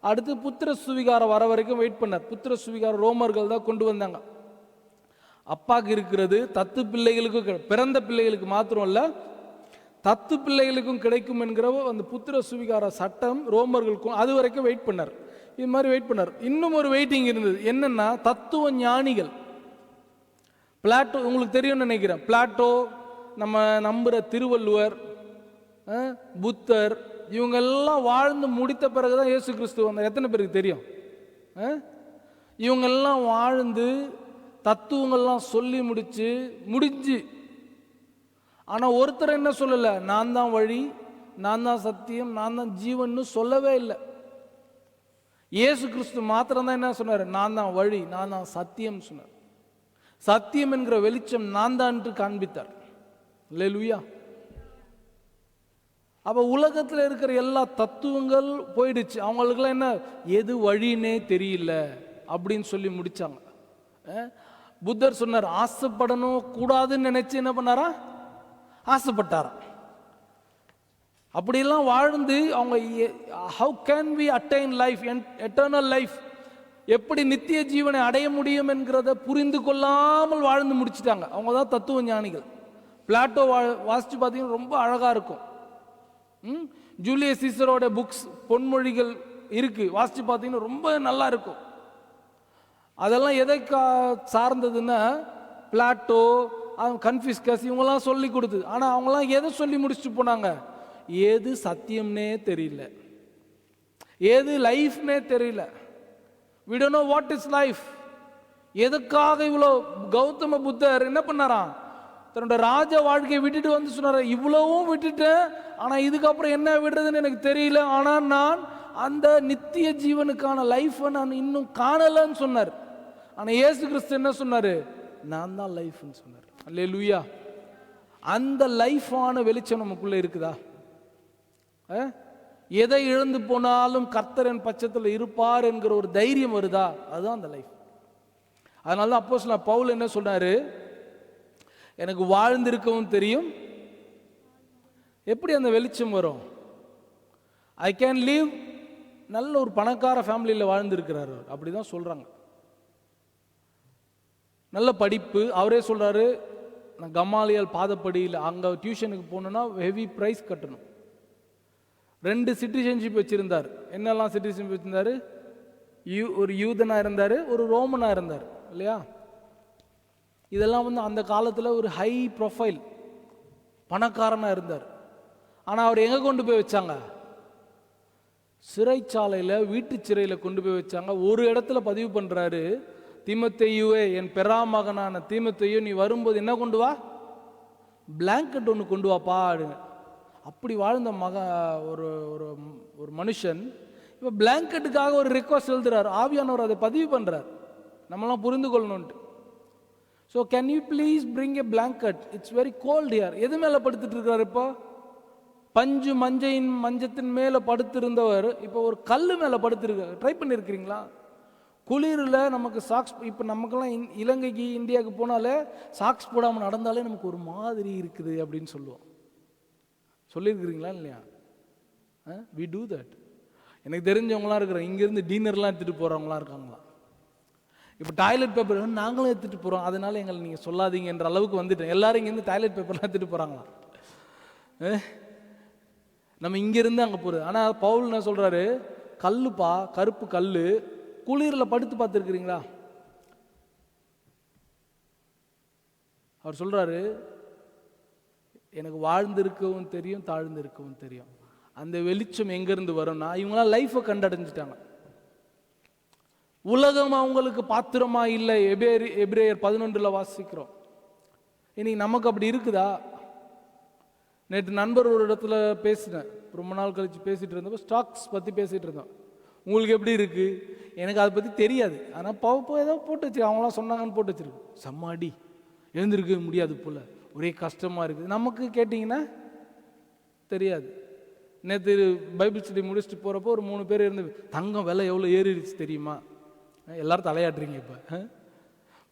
அடுத்து புத்திர சுவிகாரம் வர வரைக்கும் வெயிட் பண்ணார். புத்திர சுவிகாரம் ரோமர்கள் தான் கொண்டு வந்தாங்க. அப்பாக்கு இருக்கிறது தத்து பிள்ளைகளுக்கும், பிறந்த பிள்ளைகளுக்கு மாத்திரம் இல்ல, தத்து பிள்ளைகளுக்கும் கிடைக்கும் என்கிற அந்த புத்திர சுவிகார சட்டம் ரோமர்களுக்கும், அது வரைக்கும் வெயிட் பண்ணார். இது மாதிரி வெயிட் பண்ணார். இன்னும் ஒரு வெயிட்டிங் இருந்தது. என்னன்னா, தத்துவ ஞானிகள். பிளாட்டோ உங்களுக்கு தெரியும்னு நினைக்கிறேன். பிளாட்டோ, நம்ம நம்புகிற திருவள்ளுவர், புத்தர், இவங்கெல்லாம் வாழ்ந்து முடித்த பிறகுதான் இயேசு கிறிஸ்து வந்தார். எத்தனை பேருக்கு தெரியும்? இவங்கெல்லாம் வாழ்ந்து தத்துவங்கள்லாம் சொல்லி முடிஞ்சு. ஆனால் ஒருத்தர் என்ன சொல்லலை, நான் தான் வழி, நான் தான் சத்தியம், நான் தான் ஜீவன்னு சொல்லவே இல்லை. இயேசு கிறிஸ்து மாத்திரம் தான் என்ன சொன்னார், நான் தான் வழி, நான் தான் சத்தியம் சொன்னார். சத்தியம் என்கிற வெளிச்சம் நான் தான் என்று காண்பித்தார். அல்லேலூயா. அப்போ உலகத்தில் இருக்கிற எல்லா தத்துவங்கள் போயிடுச்சு. அவங்களுக்குலாம் என்ன, எது வழின்னே தெரியல அப்படின்னு சொல்லி முடிச்சாங்க. புத்தர் சொன்னார், ஆசைப்படணும் கூடாதுன்னு நினைச்சு என்ன பண்ணாரா, ஆசைப்பட்டாரா. அப்படியெல்லாம் வாழ்ந்து அவங்க how can we attain life, eternal life, எப்படி நித்திய ஜீவனை அடைய முடியும் என்கிறத புரிந்து கொள்ளாமல் வாழ்ந்து முடிச்சிட்டாங்க. அவங்க தான் தத்துவ ஞானிகள். பிளாட்டோ வாசிச்சு பார்த்தீங்கன்னா ரொம்ப அழகாக இருக்கும். ஜூலியஸ் சீசரோட புக்ஸ் பொன்மொழிகள் இருக்கு, வாசிச்சு பார்த்தீங்கன்னா ரொம்ப நல்லா இருக்கும். அதெல்லாம் எதை சார்ந்ததுன்னா, பிளாட்டோ, கன்ஃபியூஸ்கஸ் இவங்கெல்லாம் சொல்லி கொடுத்து. ஆனால் அவங்களாம் எதை சொல்லி முடிச்சுட்டு போனாங்க, ஏது சத்தியம்னே தெரியல, ஏது லைஃப்னே தெரியல. we don't know what is life. எதுக்காக இவ்வளோ கௌதம புத்தர் என்ன பண்ணாராம், தன்னோட ராஜ வாழ்க்கையை விட்டுட்டு வந்து சொன்னார், இவ்வளவும் விட்டுட்டேன், ஆனால் இதுக்கப்புறம் என்ன விடுறதுன்னு எனக்கு தெரியல, ஆனால் நான் அந்த நித்திய ஜீவனுக்கான லைஃப்பை நான் இன்னும் காணலன்னு சொன்னார். ஆனால் இயேசு கிறிஸ்து என்ன சொன்னார், நான் தான் லைஃப்னு சொன்னார். அல்லேலூயா. அந்த லைஃபான வெளிச்சம் நமக்குள்ளே இருக்குதா? எதை இழந்து போனாலும் கர்த்தரின் பட்சத்தில் இருப்பார் என்கிற ஒரு தைரியம் வருதா? அதுதான் அந்த லைஃப். அதனால தான் அப்போஸ்தலன் பவுல் என்ன சொல்றாரு, எனக்கு வாழ்ந்திருக்கவும் தெரியும். எப்படி அந்த வெளிச்சம் வரும்? I can leave. நல்ல ஒரு பணக்கார ஃபேமிலியில் வாழ்ந்திருக்கிறார், அப்படிதான் சொல்றாங்க. நல்ல படிப்பு. அவரே சொல்றாரு, நான் கமாலியல் பாதப்படியில் அங்கே டியூஷனுக்கு போகணுன்னா ஹெவி ப்ரைஸ் கட்டணும். 2 சிட்டிசன்ஷிப் வச்சிருந்தார். என்னெல்லாம் சிட்டிசன்ஷிப் வச்சிருந்தாரு, ஒரு யூதனாக இருந்தார், ஒரு ரோமனாக இருந்தார் இல்லையா. இதெல்லாம் வந்து அந்த காலத்தில் ஒரு ஹை ப்ரொஃபைல் பணக்காரனாக இருந்தார். ஆனால் அவர் எங்கே கொண்டு போய் வச்சாங்க, சிறைச்சாலையில், வீட்டு சிறையில் கொண்டு போய் வச்சாங்க. ஒரு இடத்துல பதிவு பண்ணுறாரு, தீமோத்தேயுவே, என் பெறாமகனான தீமோத்தேயு, நீ வரும்போது என்ன கொண்டு வா, பிளாங்கெட் ஒன்று கொண்டு வாப்பா. அப்படி வாழ்ந்த ஒரு ஒரு மனுஷன் இப்போ பிளாங்கெட்டுக்காக ஒரு ரிக்வஸ்ட் எழுதுறாரு. ஆவியானவர் அதை பதிவு பண்ணுறார், நம்மளாம் புரிந்து கொள்ளணுன்ட்டு. So can you please bring a blanket, it's very cold here. எது மேலே படுத்துட்டு இருக்காரு இப்போ, மஞ்சத்தின் மேலே படுத்திருந்தவர் இப்போ ஒரு கல் மேலே படுத்திருக்காரு. ட்ரை பண்ணியிருக்கிறீங்களா? குளிரில் நமக்கு சாக்ஸ், இப்போ நமக்கெல்லாம் இலங்கைக்கு இந்தியாவுக்கு போனாலே சாக்ஸ் போடாமல் நடந்தாலே நமக்கு ஒரு மாதிரி இருக்குது அப்படின்னு சொல்லுவோம். சொல்லியிருக்கிறீங்களா இல்லையா? We do that. எனக்கு தெரிஞ்சவங்களாம் இருக்கிற, இங்கேருந்து டின்னர்லாம் எடுத்துகிட்டு போகிறவங்களாம் இருக்காங்களா. இப்போ டாய்லெட் பேப்பர் நாங்களும் எடுத்துகிட்டு போகிறோம், அதனால எங்களை நீங்கள் சொல்லாதீங்கன்ற அளவுக்கு வந்துட்டேன். எல்லாரும் இங்கேருந்து டாய்லெட் பேப்பர்லாம் எடுத்துகிட்டு போகிறாங்களா. நம்ம இங்கேருந்து அங்கே போகிறது. ஆனால் பவுல் என்ன சொல்கிறாரு, கல்லுப்பா, கருப்பு கல், குளிரில் படுத்து பார்த்துருக்குறீங்களா? அவர் சொல்கிறாரு, எனக்கு வாழ்ந்திருக்கவும் தெரியும், தாழ்ந்திருக்கவும் தெரியும். அந்த வெளிச்சம் எங்கேருந்து வரும்னா, இவங்களாம் லைஃப்பை கண்டடைஞ்சிட்டாங்க. உலகம் அவங்களுக்கு பாத்திரமா இல்லை. எபிரேயர் 11 வாசிக்கிறோம். இன்னைக்கு நமக்கு அப்படி இருக்குதா? நேற்று நண்பர் ஒரு இடத்துல பேசினேன், ரொம்ப நாள் கழிச்சு பேசிட்டு இருந்தப்போ ஸ்டாக்ஸ் பற்றி பேசிட்டு இருந்தோம். உங்களுக்கு எப்படி இருக்கு? எனக்கு அதை பற்றி தெரியாது, ஆனால் பவப்போ ஏதோ போட்டு வச்சிருக்கு, அவங்களாம் சொன்னாங்கன்னு போட்டு வச்சிருக்கு. செம்மாடி, எழுந்திருக்க முடியாது போல, ஒரே கஷ்டமாக இருக்குது. நமக்கு கேட்டிங்கன்னா தெரியாது. நேற்று பைபிள் ஸ்டடி முடிச்சுட்டு போகிறப்போ ஒரு 3 பேர் இருந்து, தங்கம் விலை எவ்வளோ ஏறிடுச்சு தெரியுமா? எல்லாரும் தலையாட்டுறீங்க. இப்போ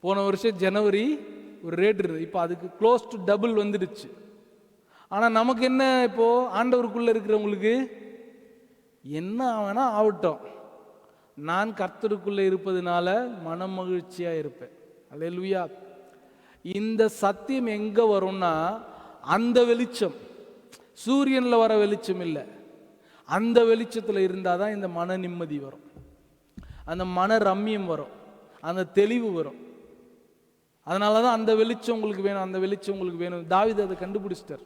போன வருஷம் ஜனவரி ஒரு ரேட் இருக்குது, இப்போ அதுக்கு க்ளோஸ் டு டபுள் வந்துடுச்சு. ஆனால் நமக்கு என்ன, இப்போது ஆண்டவருக்குள்ளே இருக்கிறவங்களுக்கு என்ன ஆவேனா ஆகட்டும், நான் கர்த்தருக்குள்ளே இருப்பதுனால மன மகிழ்ச்சியாக இருப்பேன். அல்லேலூயா. இந்த சத்தியம் எங்கே வரும்னா, அந்த வெளிச்சம் சூரியனில் வர வெளிச்சம் இல்லை, அந்த வெளிச்சத்தில் இருந்தால் தான் இந்த மன நிம்மதி வரும், அந்த மன ரம்மியம் வரும், அந்த தெளிவு வரும். அதனால தான் அந்த வெளிச்சம் உங்களுக்கு வேணும், அந்த வெளிச்சம் உங்களுக்கு வேணும். தாவீது அதை கண்டுபிடிச்சிட்டார்.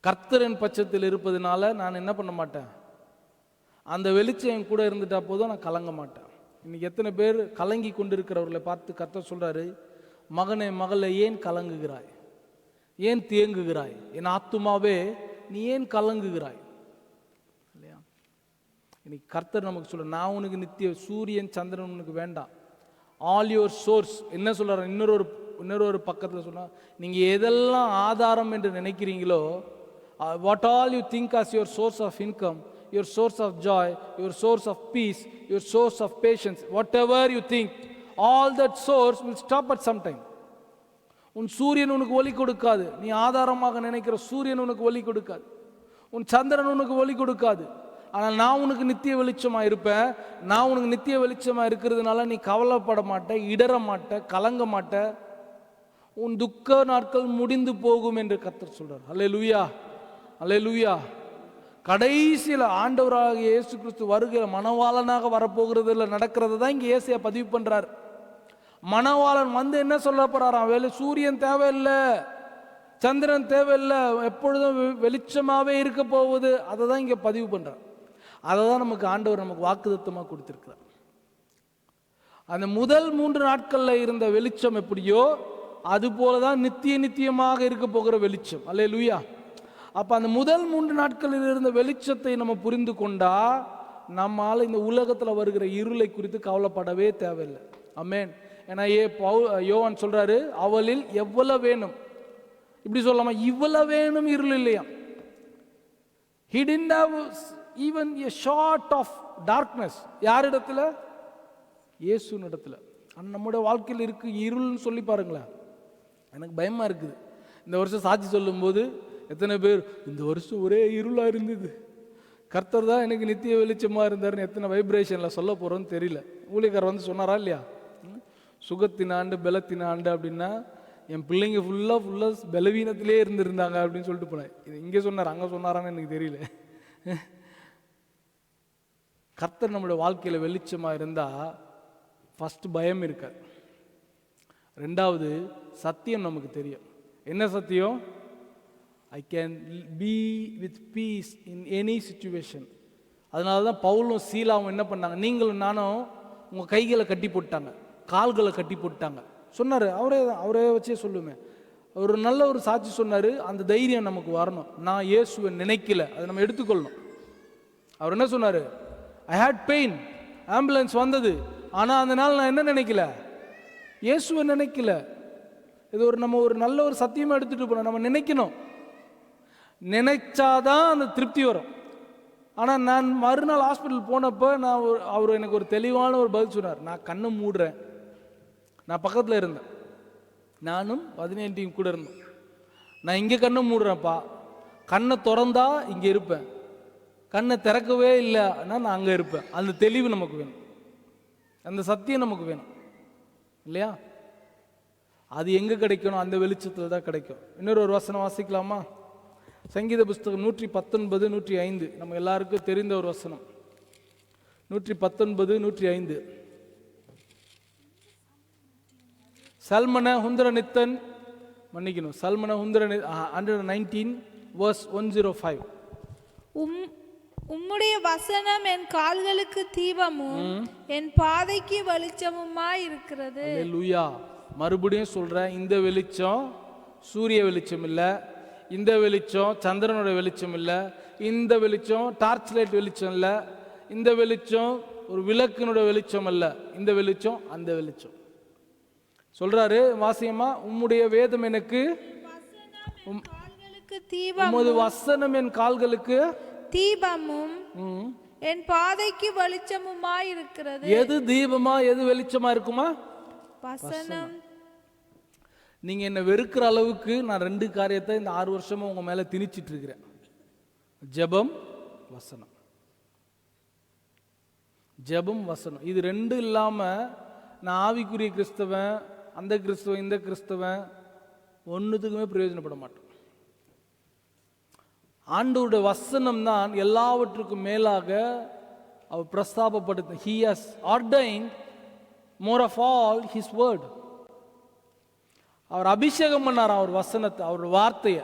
கர்த்தரின் பட்சத்தில் இருப்பதுனால நான் என்ன பண்ண மாட்டேன், அந்த வெளிச்சம் என் கூட இருந்துட்டா போதும், நான் கலங்க மாட்டேன். இன்னைக்கு எத்தனை பேர் கலங்கி கொண்டிருக்கிறவர்களை பார்த்து கர்த்தர் சொல்றாரு, மகனே மகளே ஏன் கலங்குகிறாய், ஏன் தேங்குகிறாய், என் ஆத்துமாவே நீ ஏன் கலங்குகிறாய் இல்லையா? இன்னைக்கு கர்த்தர் நமக்கு சொல்ற, நான் உனக்கு நித்திய சூரியன் சந்திரன் உனக்கு வேண்டாம், ஆல் யுவர் சோர்ஸ். என்ன சொல்றாரு, இன்னொரு பக்கத்தில் சொன்னா, நீங்க எதெல்லாம் ஆதாரம் என்று நினைக்கிறீங்களோ, what all you think as your source of income, your source of joy, your source of peace, your source of patience, whatever you think, all that source will stop at some time. உன் சூரியன் உனக்கு ஒளி கொடுக்காது, நீ ஆதாரமாக நினைக்கிற சூரியன் உனக்கு ஒளி கொடுக்காது, உன் சந்திரன் உனக்கு ஒளி கொடுக்காது. ஆனால் நான் உனக்கு நித்திய வெளிச்சமா இருப்பேன். நான் உனக்கு நித்திய வெளிச்சமா இருக்கிறதுனால நீ கவலைப்பட மாட்ட, இடற மாட்ட, கலங்க மாட்ட. உன் துக்க நாட்கள் முடிந்து போகும் என்று கர்த்தர் சொல்றார். அல்லேலூயா, அல்லேலூயா. கடைசியில் ஆண்டவராக இயேசு கிறிஸ்து வருகிற மணவாளனாக வரப்போகிறதுல நடக்கிறது தான் இங்கே ஏசாயா பதிவு பண்றார். மணவாளன் வந்து என்ன சொல்ல போறாராம், சூரியன் தேவையில்லை, சந்திரன் தேவையில்லை, எப்பொழுதும் வெளிச்சமாவே இருக்க போகுது. அதை தான் இங்கே பதிவு பண்றார். அதை தான் நமக்கு ஆண்டவர் நமக்கு வாக்குத்தத்தமாக கொடுத்திருக்கிறார். அந்த முதல் 3 நாட்கள்ல இருந்த வெளிச்சம் எப்படியோ அது போலதான் நித்தியமாக இருக்க போகிற வெளிச்சம். அல்லேலூயா. அப்ப அந்த முதல் 3 நாட்களில் இருந்த வெளிச்சத்தை நம்ம புரிந்து கொண்டா நம்மால இந்த உலகத்துல வருகிற இருளை குறித்து கவலைப்படவே தேவையில்லை. ஆமென். ஏன்னா யோவான் சொல்றாரு, அவளில் எவ்வளவு வேணும், இப்படி சொல்லாம இவ்வளவு வேணும் இருள் இல்லையா. He didn't have even a shot of darkness. யாரிடத்துல? இயேசுவின் இடத்துல. நம்முடைய வாழ்க்கையில் இருக்கு இருள்னு சொல்லி பாருங்களேன். எனக்கு பயமா இருக்குது. இந்த வருஷம் சாட்சி சொல்லும் போது எத்தனை பேர் இந்த வருஷம் ஒரே இருளா இருந்தது, கர்த்தர் தான் எனக்கு நித்திய வெளிச்சமா இருந்தாருன்னு எத்தனை வைப்ரேஷன்ல சொல்ல போறோம்னு தெரியல. ஊழியக்காரர் வந்து சொன்னாரா இல்லையா, சுகத்தின் ஆண்டு பலத்தின் ஆண்டு அப்படின்னா என் பிள்ளைங்க ஃபுல்லா பலவீனத்திலே இருந்திருந்தாங்க அப்படின்னு சொல்லிட்டு போனேன். இது இங்கே சொன்னார், அங்கே சொன்னாரான்னு எனக்கு தெரியல. கர்த்தர் நம்மளுடைய வாழ்க்கையில வெளிச்சமா இருந்தா ஃபர்ஸ்ட் பயம் இருக்காது. 2வது சத்தியம் நமக்கு தெரியும். என்ன சத்தியம்? I can be with peace in any situation. அதனால தான் பவுலும் சீலாவும் என்ன பண்ணாங்க, நீங்களும் நானும் உங்க கைகளை கட்டி போட்டாங்க, கால்களை கட்டி போட்டாங்க சொன்னாரு. அவரே வச்சே சொல்லுமே, ஒரு நல்ல ஒரு சாட்சி சொன்னாரு. அந்த தைரியம் நமக்கு வரணும். நான் இயேசுவை நினைக்கல, அதை நம்ம எடுத்துக்கொள்ளணும். அவர் என்ன சொன்னாரு, ஐ ஹேட் பெயின், ஆம்புலன்ஸ் வந்தது, ஆனா அந்த நாள் நான் என்ன நினைக்கல, இயேசுவை நினைக்கல. இது நம்ம ஒரு நல்ல ஒரு சத்தியமா எடுத்துட்டு போனோம். நம்ம நினைக்கணும், நினைச்சாதான் அந்த திருப்தி வரும். ஆனால் நான் மறுநாள் ஹாஸ்பிட்டல் போனப்போ அவர் எனக்கு ஒரு தெளிவான ஒரு பதில் சொன்னார். நான் கண்ணை மூடுறேன், நான் பக்கத்தில் இருந்தேன், நானும் 17 கூட இருந்தேன். நான் இங்கே கண்ணை மூடுறேன்ப்பா, கண்ணை திறந்தா இங்கே இருப்பேன், கண்ணை திறக்கவே இல்லைன்னா நான் அங்கே இருப்பேன். அந்த தெளிவு நமக்கு வேணும், அந்த சத்தியம் நமக்கு வேணும் இல்லையா? அது எங்கே கிடைக்கணும்? அந்த வெளிச்சத்தில் தான் கிடைக்கும். இன்னொரு வசனம் வாசிக்கலாமா? சங்கீத புஸ்தகம் 119, 105. நம்ம எல்லாருக்கும் தெரிந்த ஒரு வசனம். 119, 105. சல்மன ஹுந்தர நித்தன், மன்னிக்கணும், சல்மன ஹுந்தர 119 verse 105. உம்முடைய வசனம் என் கால்களுக்கு தீபமும் என் பாதைக்கு வெளிச்சமுமாய் இருக்கிறது. அல்லேலூயா. மறுபடியும் சொல்றேன், இந்த வெளிச்சம் சூரிய வெளிச்சம் இல்லை, இந்த வெளிச்சம் சந்திரனோட வெளிச்சம் இல்லை, இந்த வெளிச்சம் டார்ச் லைட் வெளிச்சம் இல்லை, இந்த வெளிச்சம் ஒரு விளக்கினோட வெளிச்சம் அல்ல, இந்த வெளிச்சம் அந்த வெளிச்சம். சொல்றாரு வாசியமா, உம்முடைய வேதம் எனக்கு உமது வசனம் என் கால்களுக்கு தீபமும் என் பாதைக்கு வெளிச்சமுமாய் இருக்கிறது. எது தீபமா எது வெளிச்சமா இருக்குமா? வசனம். நீங்க என்ன வெறுக்கிற அளவுக்கு நான் 2 காரியத்தை இந்த 6 வருஷமா உங்க மேல திணிச்சிட்டு இருக்கிறேன். ஜெபம், வசனம். ஜெபம், வசனம். இது 2 இல்லாம நான் ஆவிக்குரிய கிறிஸ்தவன், அந்த கிறிஸ்தவன், இந்த கிறிஸ்தவன் ஒன்னுத்துக்குமே பிரயோஜனப்பட மாட்டேன். ஆண்டவருடைய வசனம் தான் எல்லாவற்றுக்கும் மேலாக அவர் பிரஸ்தாபப்படுத்த. He has ordained more of all his word. அவர் அபிஷேகம் பண்ணார் அவர் வசனத்தை, அவர் வார்த்தையை.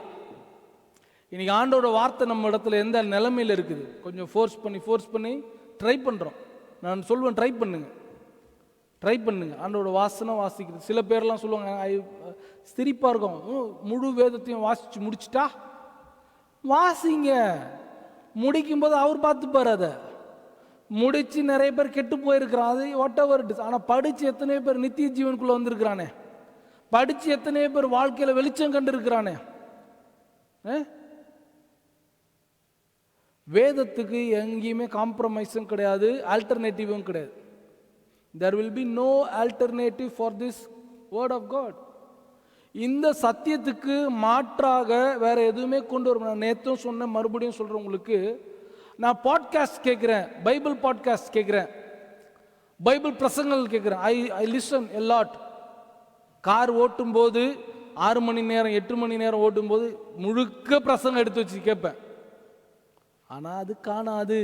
இன்னைக்கு ஆண்டோட வார்த்தை நம்ம இடத்துல எந்த நிலைமையில் இருக்குது? கொஞ்சம் ஃபோர்ஸ் பண்ணி ட்ரை பண்ணுறோம். நான் சொல்வேன், ட்ரை பண்ணுங்க. ட்ரை பண்ணுங்க. ஆண்டோட வாசனை வாசிக்கிறது. சில பேர்லாம் சொல்லுவாங்க, சிரிப்பாக இருக்கும், முழு வேதத்தையும் வாசித்து முடிச்சிட்டா. வாசிங்க, முடிக்கும்போது அவர் பார்த்துப்பார். அதை முடிச்சு நிறைய பேர் கெட்டு போயிருக்கிறான், அது வாட் எவர் இட் இஸ். ஆனால் படித்து எத்தனையோ பேர் நித்திய ஜீவனுக்குள்ளே வந்திருக்கிறானே, படித்து எத்தனையோ பேர் வாழ்க்கையில் வெளிச்சம் கண்டு இருக்கிறானே. வேதத்துக்கு எங்கேயுமே காம்ப்ரமைஸும் கிடையாது, ஆல்டர்னேட்டிவும் கிடையாது. There will be no alternative for this word of God. இந்த சத்தியத்துக்கு மாற்றாக வேற எதுவுமே கொண்டு வர. நான் நேற்றும் சொன்ன, மறுபடியும் சொல்கிறேன் உங்களுக்கு. நான் பாட்காஸ்ட் கேட்குறேன், பைபிள் பாட்காஸ்ட் கேட்குறேன், பைபிள் பிரசங்கங்கள் கேட்குறேன். I listen a lot. Car ஓட்டும்போது 6 மணி நேரம் 8 மணி நேரம் ஓட்டும்போது முழுக்க பிரசங்கம் எடுத்து வச்சு கேட்பேன். ஆனால் அது காணாது.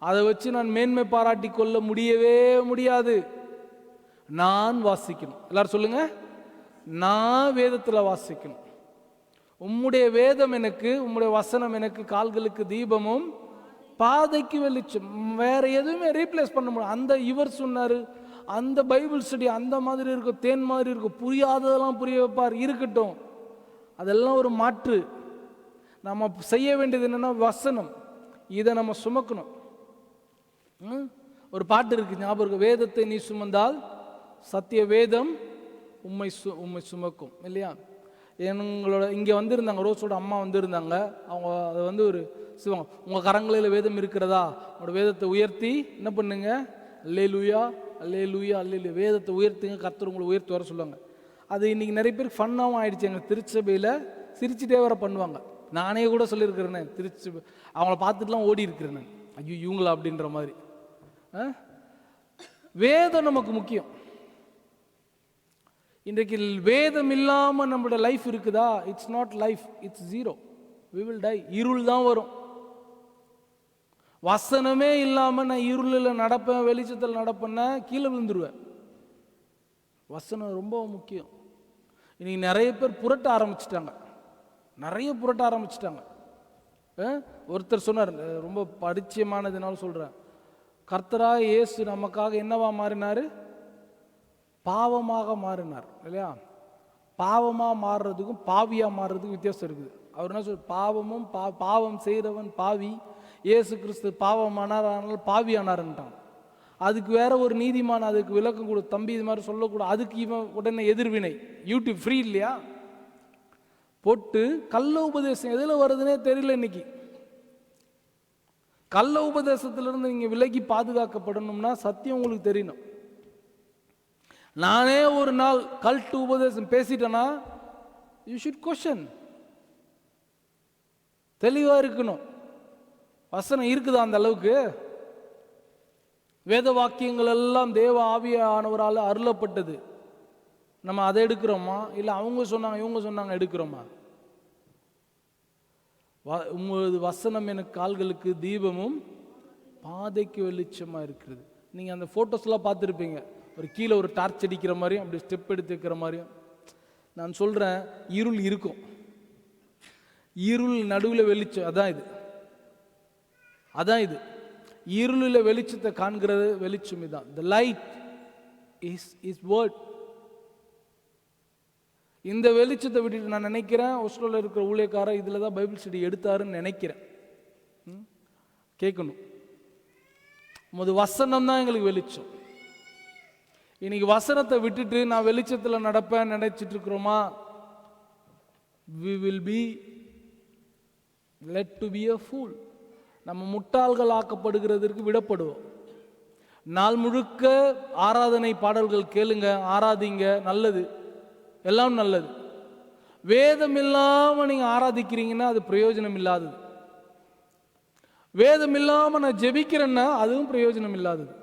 அதை வச்சு நான் மேன்மை பாராட்டி கொள்ள முடியவே முடியாது. நான் வாசிக்கணும். எல்லாரும் சொல்லுங்க, நான் வேதத்தில் வாசிக்கணும். உம்முடைய வேதம் எனக்கு, உம்முடைய வசனம் எனக்கு கால்களுக்கு தீபமும் பாதைக்கு வெளிச்சம். வேற எதுவுமே ரீப்ளேஸ் பண்ண முடியும். அந்த இவர் சொன்னார், அந்த பைபிள் ஸ்டடி அந்த மாதிரி இருக்கும், தேன் மாதிரி இருக்கும், புரியாததெல்லாம் புரிய வைப்பார். இருக்கட்டும், அதெல்லாம் ஒரு மாற்று. நம்ம செய்ய வேண்டியது என்னன்னா வசனம், இதை நம்ம சுமக்கணும். ஒரு பாட்டு இருக்கு, ஞாபகம் இருக்கு, வேதத்தை நீ சுமந்தால் சத்திய வேதம் உம்மை சுமக்கும், இல்லையா? எங்களோட இங்கே வந்திருந்தாங்க, ரோஸோட அம்மா வந்திருந்தாங்க. அவங்க அதை வந்து ஒரு சிவங்க, உங்கள் கரங்களில் வேதம் இருக்கிறதா, உங்களோட வேதத்தை உயர்த்தி என்ன பண்ணுங்க, அல்லேலூயா அல்லேலூயா அல்லேலூயா, வேதத்தை உயர்த்துங்க, கர்த்தர் உங்களை உயர்த்தி வர சொல்லுவாங்க. அது இன்னைக்கு நிறைய பேருக்கு ஃபன்னாகவும் ஆயிடுச்சு. எங்கள் திருச்சபையில் சிரிச்சுட்டே வர பண்ணுவாங்க. நானே கூட சொல்லியிருக்கிறேன்னு, திருச்சி அவங்கள பார்த்துட்டுலாம் ஓடி இருக்கிறேன், ஐயோ இவங்களா அப்படின்ற மாதிரி. வேதம் நமக்கு முக்கியம். இன்றைக்கு வேதம் இல்லாமல் நம்மளோட லைஃப் இருக்குதா? It's not life, it's zero. we will die. இருள் தான் வரும். வசனமே இல்லாமல் நான் இருளில் நடப்பேன், வெளிச்சத்தில் நடப்பேன்னா கீழே விழுந்துருவேன். வசனம் ரொம்ப முக்கியம். இன்னைக்கு நிறைய பேர் புரட்ட ஆரம்பிச்சிட்டாங்க, நிறைய புரட்ட ஆரம்பிச்சிட்டாங்க. ஒருத்தர் சொன்னார், ரொம்ப பரிச்சயமானதுனால சொல்கிறேன், கர்த்தராக இயேசு நமக்காக என்னவா மாறினார்? பாவமாக மாறினார், இல்லையா? பாவமாக மாறுறதுக்கும் பாவியாக மாறுறதுக்கும் வித்தியாசம் இருக்குது. அவர் என்ன சொல், பாவமும் பாவம் செய்கிறவன் பாவி, இயேசு கிறிஸ்து பாவமானார், அதனால் பாவியானார்ன்ட்டான். அதுக்கு வேற ஒரு நீதிமான அதுக்கு விளக்கம் கொடு, தம்பி இது மாதிரி சொல்லக்கூடாது. அதுக்கு இவன் உடனே எதிர்வினை, யூடியூப் ஃப்ரீ இல்லையா, போட்டு கள்ள உபதேசம் எதில் வருதுன்னே தெரியல. இன்னைக்கு கள்ள உபதேசத்திலிருந்து நீங்கள் விலகி பாதுகாக்கப்படணும்னா சத்தியம் உங்களுக்கு தெரியணும். நானே ஒரு நாள் கல்ட்டு உபதேசம் பேசிட்டேன்னா யூ ஷுட் கொஸ்டின். தெளிவாக இருக்கணும். வசனம் இருக்குதா அந்த அளவுக்கு? வேத வாக்கியங்கள் எல்லாம் தேவ ஆவியானவரால் அருளப்பட்டது. நம்ம அதை எடுக்கிறோமா, இல்லை அவங்க சொன்னாங்க இவங்க சொன்னாங்க எடுக்கிறோமா? உங்களது வசனம் எனக்கு கால்களுக்கு தீபமும் பாதைக்கு வெளிச்சமாக இருக்கிறது. நீங்கள் அந்த ஃபோட்டோஸ்லாம் பார்த்துருப்பீங்க, ஒரு கீழே ஒரு டார்ச் அடிக்கிற மாதிரியும் அப்படி ஸ்டெப் எடுத்து வைக்கிற மாதிரியும். நான் சொல்கிறேன், இருள் இருக்கும், இருள் நடுவில் வெளிச்சம். அதான் இது, அதான் இது. இருளில் வெளிச்சத்தை காண்கிறது வெளிச்சம் இதுதான். The light is word. இந்த வெளிச்சத்தை விட்டுட்டு நான் நினைக்கிறேன் ஒஸ்லோவில் இருக்கிற ஊழியக்காரர் இதில் தான் பைபிள் ஸ்டடி எடுத்தாருன்னு நினைக்கிறேன். கேட்கணும், உமது வசனம் தான் எங்களுக்கு வெளிச்சம். இன்னைக்கு வசனத்தை விட்டுட்டு நான் வெளிச்சத்தில் நடப்பேன் நினைச்சிட்டு இருக்கிறோமா? we will be led to be a fool. நம்ம முட்டாள்கள் ஆக்கப்படுகிறதற்கு விடப்படுவோம். நாள் முழுக்க ஆராதனை பாடல்கள் கேளுங்க, ஆராதிங்க, நல்லது, எல்லாம் நல்லது. வேதம் இல்லாமல் நீங்கள் ஆராதிக்கிறீங்கன்னா அது பிரயோஜனம் இல்லாதது. வேதம் இல்லாமல் நான் ஜெபிக்கிறேன்னா அதுவும் பிரயோஜனம் இல்லாதது.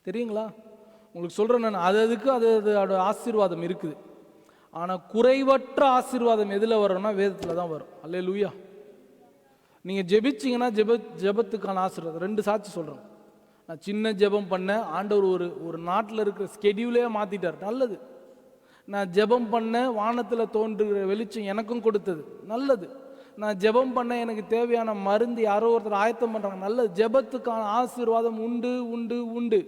தெரியுங்களா? உங்களுக்கு சொல்கிறேன் நான், அதுக்கு அதோட ஆசீர்வாதம் இருக்குது. ஆனால் குறைவற்ற ஆசீர்வாதம் எதில் வரும்னா வேதத்தில் தான் வரும். அல்லேலூயா. நீங்கள் ஜெபிச்சிங்கன்னா ஜெபத்துக்கான ஆசீர்வாதம். 2 சாட்சி சொல்கிறேன். நான் சின்ன ஜெபம் பண்ணேன், ஆண்டவர் ஒரு நாட்டில் இருக்கிற ஸ்கெடியூலே மாற்றிட்டார், நல்லது. நான் ஜெபம் பண்ணேன், வானத்தில் தோன்றுகிற வெளிச்சம் எனக்கும் கொடுத்தது, நல்லது. நான் ஜெபம் பண்ண எனக்கு தேவையான மருந்து யாரோ ஒருத்தர் ஆயத்தம் பண்ணுறாங்க, நல்லது. ஜெபத்துக்கான ஆசீர்வாதம் உண்டு உண்டு உண்டு.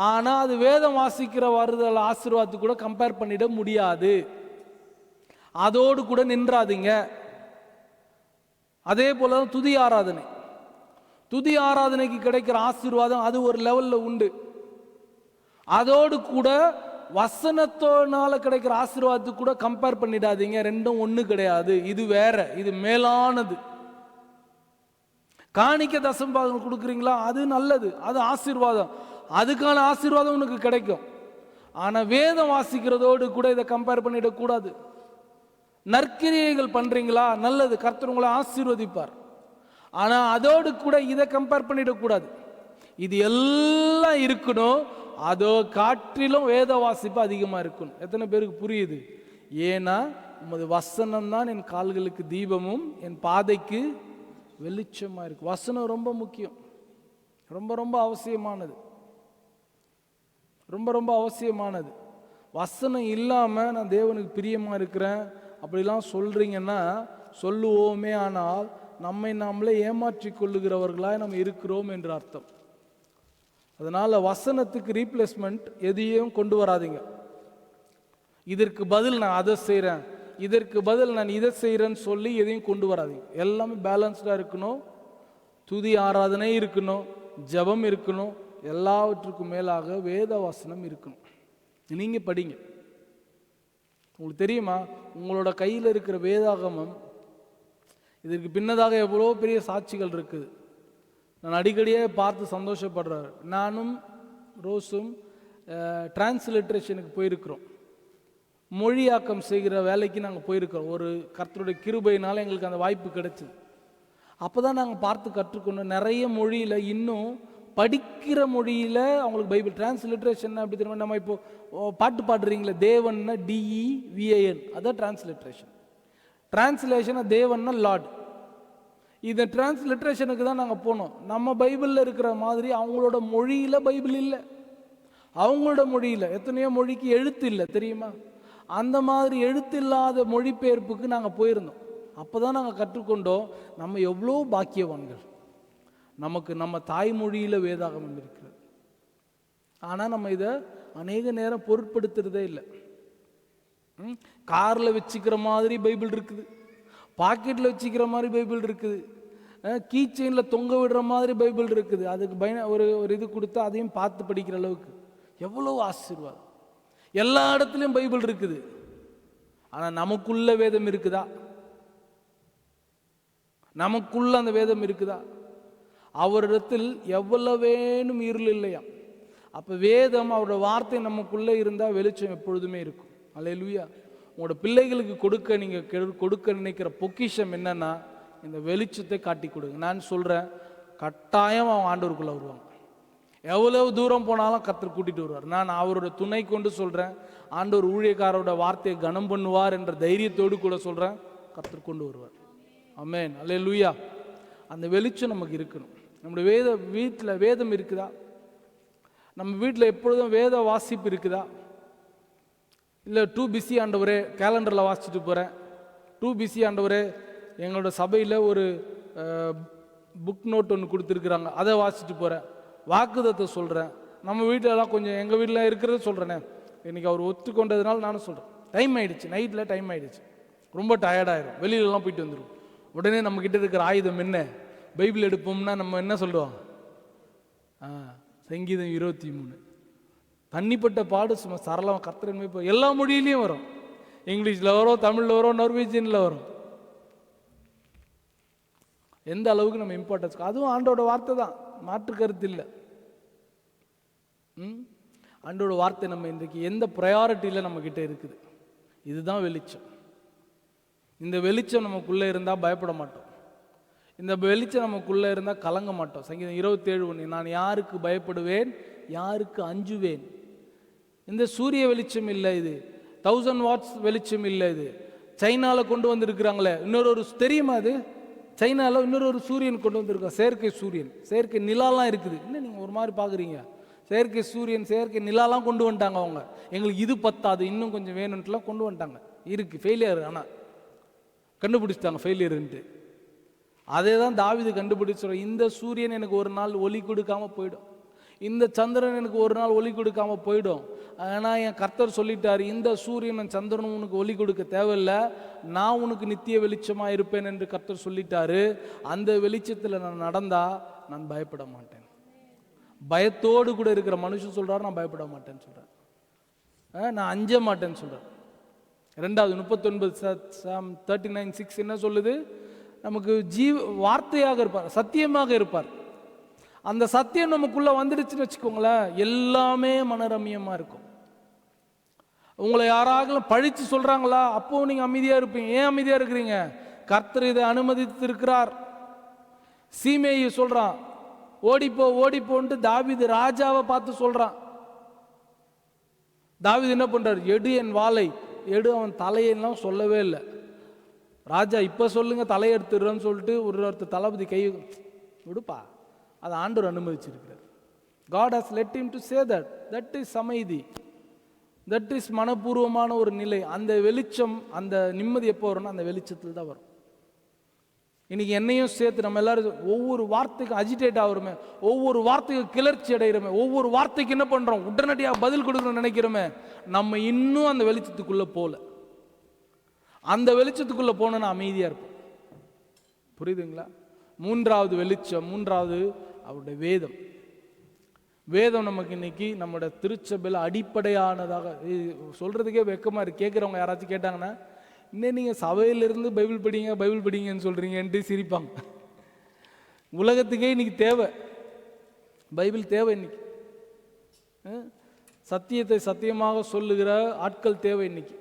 ஆனால் அது வேதம் வாசிக்கிற வருதல் ஆசீர்வாதத்துக்கு கூட கம்பேர் பண்ணிட முடியாது. அதோடு கூட நின்றாதீங்க. அதே போல தான் துதி ஆராதனை. துதி ஆராதனைக்கு கிடைக்கிற ஆசீர்வாதம் அது ஒரு லெவலில் உண்டு. அதோடு கூட வசனத்தோனால கிடைக்கிற ஆசீர்வாதத்துக்கு கூட கம்பேர் பண்ணிடாதீங்க. ரெண்டும் ஒன்று கிடையாது. இது வேற, இது மேலானது. காணிக்க தசம்பாகம் கொடுக்குறீங்களா, அது நல்லது, அது ஆசீர்வாதம், அதுக்கான ஆசீர்வாதம் உனக்கு கிடைக்கும். ஆனால் வேதம் வாசிக்கிறதோடு கூட இதை கம்பேர் பண்ணிடக்கூடாது. நற்கிரியைகள் பண்றீங்களா, நல்லது, கர்த்தர் உங்களை ஆசீர்வதிப்பார். ஆனால் அதோடு கூட இதை கம்பேர் பண்ணிடக்கூடாது. இது எல்லாம் இருக்கணும், அதோ காற்றிலும் வேத வாசிப்பு அதிகமாக இருக்கணும். எத்தனை பேருக்கு புரியுது? ஏன்னா உமது வசனம் தான் என் கால்களுக்கு தீபமும் என் பாதைக்கு வெளிச்சமாக இருக்கு. வசனம் ரொம்ப முக்கியம், ரொம்ப ரொம்ப அவசியமானது, ரொம்ப ரொம்ப அவசியமானது. வசனம் இல்லாமல் நான் தேவனுக்கு பிரியமாக இருக்கிறேன் அப்படிலாம் சொல்கிறீங்கன்னா சொல்லுவோமே, ஆனால் நம்மை நாமளே ஏமாற்றி கொள்ளுகிறவர்களாக நம்ம இருக்கிறோம் என்று அர்த்தம். அதனால் வசனத்துக்கு ரீப்ளேஸ்மெண்ட் எதையும் கொண்டு வராதிங்க. இதற்கு பதில் நான் அதை செய்கிறேன், இதற்கு பதில் நான் இதை செய்கிறேன்னு சொல்லி எதையும் கொண்டு வராதிங்க. எல்லாமே பேலன்ஸ்டாக இருக்கணும். துதி ஆராதனை இருக்கணும், ஜெபம் இருக்கணும், எல்லாவற்றுக்கும் மேலாக வேத வசனம் இருக்கணும். நீங்கள் படிங்க. உங்களுக்கு தெரியுமா, உங்களோட கையில் இருக்கிற வேதாகமம் இதற்கு பின்னதாக எவ்வளோ பெரிய சாட்சிகள் இருக்குது. நான் அடிக்கடியே பார்த்து சந்தோஷப்படுறாரு. நானும் ரோஸும் டிரான்ஸ்லிட்ரேஷனுக்கு போயிருக்கிறோம். மொழியாக்கம் செய்கிற வேலைக்கு நாங்கள் போயிருக்கிறோம். ஒரு கர்த்தருடைய கிருபையினால் எங்களுக்கு அந்த வாய்ப்பு கிடைச்சிது. அப்போ தான் நாங்கள் பார்த்து கற்றுக்கொண்டோம். நிறைய மொழியில், இன்னும் படிக்கிற மொழியில் அவங்களுக்கு பைபிள் டிரான்ஸ்லிட்ரேஷன் அப்படி தெரியுமா. நம்ம இப்போ பாட்டு பாடுறீங்களே, தேவன்னா DEVAN, அதான் டிரான்ஸ்லிட்ரேஷன். டிரான்ஸ்லேஷன் தேவன்னா லார்ட். இந்த டிரான்ஸ்லிட்ரேஷனுக்கு தான் நாங்கள் போனோம். நம்ம பைபிளில் இருக்கிற மாதிரி அவங்களோட மொழியில் பைபிள் இல்லை. அவங்களோட மொழியில் எத்தனையோ மொழிக்கு எழுத்து இல்லை தெரியுமா. அந்த மாதிரி எழுத்து இல்லாத மொழிபெயர்ப்புக்கு நாங்கள் போயிருந்தோம். அப்போ தான் நாங்கள் கற்றுக்கொண்டோம், நம்ம எவ்வளோ பாக்கியவான்கள். நமக்கு நம்ம தாய்மொழியில் வேதாகமம் இருக்கிறது. ஆனால் நம்ம இதை அநேக நேரம் பொருட்படுத்துறதே இல்லை. காரில் வச்சுக்கிற மாதிரி பைபிள் இருக்குது, பாக்கெட்டில் வச்சுக்கிற மாதிரி பைபிள் இருக்குது, கீ செயினில் தொங்க விடுற மாதிரி பைபிள் இருக்குது. அதுக்கு ஒரு இது கொடுத்தா அதையும் பார்த்து படிக்கிற அளவுக்கு எவ்வளோ ஆசீர்வாதம். எல்லா இடத்துலையும் பைபிள் இருக்குது. ஆனால் நமக்குள்ள வேதம் இருக்குதா? நமக்குள்ள அந்த வேதம் இருக்குதா? அவரிடத்தில் எவ்வளவேனும் இருள் இல்லையா. அப்போ வேதம், அவரோட வார்த்தை நமக்குள்ளே இருந்தால் வெளிச்சம் எப்பொழுதுமே இருக்கும். அல்லேலூயா. உங்களோட பிள்ளைகளுக்கு கொடுக்க நினைக்கிற பொக்கிஷம் என்னன்னா, இந்த வெளிச்சத்தை காட்டி கொடுங்க. நான் சொல்கிறேன், கட்டாயம் அவன் ஆண்டவருக்குள்ளே வருவாங்க. எவ்வளவு தூரம் போனாலும் கர்த்தர் கூட்டிகிட்டு வருவார். நான் அவரோட துணை கொண்டு சொல்கிறேன், ஆண்டவர் ஊழியக்காரோட வார்த்தையை கனம் பண்ணுவார் என்ற தைரியத்தோடு கூட சொல்கிறேன், கர்த்தர் கொண்டு வருவார். ஆமென், அல்லேலூயா. அந்த வெளிச்சம் நமக்கு இருக்கணும். நம்முடைய வீட்டில் வேதம் இருக்குதா? நம்ம வீட்டில் எப்பொழுதும் வேத வாசிப்பு இருக்குதா? இல்லை டூ பிஸி ஆண்டவரே, கேலண்டரில் வாசிச்சுட்டு போகிறேன், டூ பிஸி ஆண்டவரே, எங்களோட சபையில் ஒரு புக் நோட் ஒன்று கொடுத்துருக்குறாங்க, அதை வாசிச்சுட்டு போகிறேன், வாக்குதத்தை சொல்கிறேன். நம்ம வீட்டிலலாம் கொஞ்சம், எங்கள் வீட்டில் இருக்கிறத சொல்கிறேனே, இன்றைக்கி அவர் ஒத்துக்கொண்டதுனால நானும் சொல்கிறேன். டைம் ஆகிடுச்சு, நைட்டில் டைம் ஆகிடுச்சு, ரொம்ப டயர்டாயிரும், வெளியிலலாம் போயிட்டு வந்துடும். உடனே நம்மக்கிட்ட இருக்கிற ஆயுதம் என்ன? பைபிள் எடுப்போம்னா நம்ம என்ன சொல்லுவோம்? சங்கீதம் 23. தண்ணிப்பட்ட பாடு சும்மா சரளமாக கர்த்தரன் இப்போ எல்லா மொழியிலையும் வரும். இங்கிலீஷில் வரும், தமிழில் வரும், நார்வேஜியனில் வரும். எந்த அளவுக்கு நம்ம இம்பார்ட்டன்ஸ், அதுவும் ஆண்டோட வார்த்தை தான், மாற்று கருத்து இல்லை. ஆண்டோட வார்த்தை நம்ம இன்றைக்கு எந்த ப்ரையாரிட்டியில் நம்மக்கிட்ட இருக்குது. இதுதான் வெளிச்சம். இந்த வெளிச்சம் நமக்குள்ளே இருந்தால் பயப்பட மாட்டோம். இந்த வெளிச்சம் நமக்குள்ளே இருந்தால் கலங்க மாட்டோம். சங்கீதம் 27:1, நான் யாருக்கு பயப்படுவேன், யாருக்கு அஞ்சுவேன். இந்த சூரிய வெளிச்சம் இல்லை, இது 1000 வாட்ஸ் வெளிச்சம் இல்லை, இது சைனாவில் கொண்டு வந்திருக்கிறாங்களே. இன்னொரு தெரியுமா, அது சைனாவில் இன்னொரு சூரியன் கொண்டு வந்திருக்காங்க, செயற்கை சூரியன், செயற்கை நிலாலாம் இருக்குது. இன்னும் நீங்கள் ஒரு மாதிரி பார்க்குறீங்க, செயற்கை சூரியன், செயற்கை நிலாலாம் கொண்டு வந்துட்டாங்க அவங்க. எங்களுக்கு இது பத்தாது, இன்னும் கொஞ்சம் வேணும்ட்டுலாம் கொண்டு வந்துட்டாங்க. இருக்குது ஃபெயிலியர், ஆனால் கண்டுபிடிச்சிட்டாங்க ஃபெயிலியர்ன்ட்டு. அதே தான் தாவீது கண்டுபிடிச்சு, இந்த சூரியன் எனக்கு ஒரு நாள் ஒளி கொடுக்காம போயிடும். இந்த சந்திரன் எனக்கு ஒரு நாள் ஒளி கொடுக்காம போயிடும். ஆனால் என் கர்த்தர் சொல்லிட்டார், இந்த சூரியனும் சந்திரனும் உனக்கு ஒளி கொடுக்க தேவையில்லை, நான் உனக்கு நித்திய வெளிச்சமாக இருப்பேன் என்று கர்த்தர் சொல்லிட்டாரு. அந்த வெளிச்சத்தில் நான் நடந்தா நான் பயப்பட மாட்டேன். பயத்தோடு கூட இருக்கிற மனுஷன் சொல்றாரு, நான் பயப்பட மாட்டேன்னு சொல்றேன், நான் அஞ்ச மாட்டேன்னு சொல்றேன். 39:6 என்ன சொல்லுது? நமக்கு வார்த்தையாக இருப்பார், சத்தியமாக இருப்பார். அந்த சத்தியம் நமக்குள்ள வந்துடுச்சுன்னு வச்சுக்கோங்களேன், எல்லாமே மனரம்யமா இருக்கும். உங்களை யாராவது பழிச்சு சொல்றாங்களா, அப்போ நீங்க அமைதியா இருப்பீங்க. ஏன் அமைதியா இருக்கிறீங்க? கர்த்தர் இதை அனுமதித்து இருக்கிறார். சீமேயி சொல்றான், ஓடிப்போ ஓடிப்போன்ட்டு தாவீது ராஜாவை பார்த்து சொல்றான். தாவீது என்ன பண்றாரு? எடு என் வாளை எடு. அவன் தலையெல்லாம் சொல்லவே இல்லை. ராஜா இப்ப சொல்லுங்க தலையை எடுத்துடுறேன்னு சொல்லிட்டு ஒருத்தர் தளபதி கை விடுப்பா, அதை ஆண்டவர் அனுமதிச்சிருக்கிறார். God has let him to say that. That is அமைதி, தட் இஸ் மனப்பூர்வமான ஒரு நிலை. அந்த வெளிச்சம், அந்த நிம்மதி எப்போ வரும்னா அந்த வெளிச்சத்தில் தான் வரும். இன்னைக்கு என்னையும் சேர்த்து நம்ம எல்லாரும் ஒவ்வொரு வார்த்தைக்கும் அஜிடேட் ஆகுறோமே, ஒவ்வொரு வார்த்தைக்கும் கிளர்ச்சி அடைகிறோமே, ஒவ்வொரு வார்த்தைக்கு என்ன பண்றோம்? உடனடியாக பதில் கொடுக்கணும்னு நினைக்கிறோமே. நம்ம இன்னும் அந்த வெளிச்சத்துக்குள்ள போல. அந்த வெளிச்சத்துக்குள்ள போனோன்னா அமைதியா இருப்போம். புரியுதுங்களா? மூன்றாவது வெளிச்சம், மூன்றாவது அவருடைய வேதம். வேதம் நமக்கு இன்னைக்கு நம்மளோட திருச்சபையில் அடிப்படையானதாக. சொல்றதுக்கே வெக்கமா இருக்கு. கேட்குறவங்க யாராச்சும் கேட்டாங்கன்னா, இன்னும் நீங்க சபையிலிருந்து பைபிள் படிங்க பைபிள் படிங்கன்னு சொல்றீங்கன்ட்டு சிரிப்பாங்க. உலகத்துக்கே இன்னைக்கு தேவை, பைபிள் தேவை. இன்னைக்கு சத்தியத்தை சத்தியமாக சொல்லுகிற ஆட்கள் தேவை. இன்னைக்கு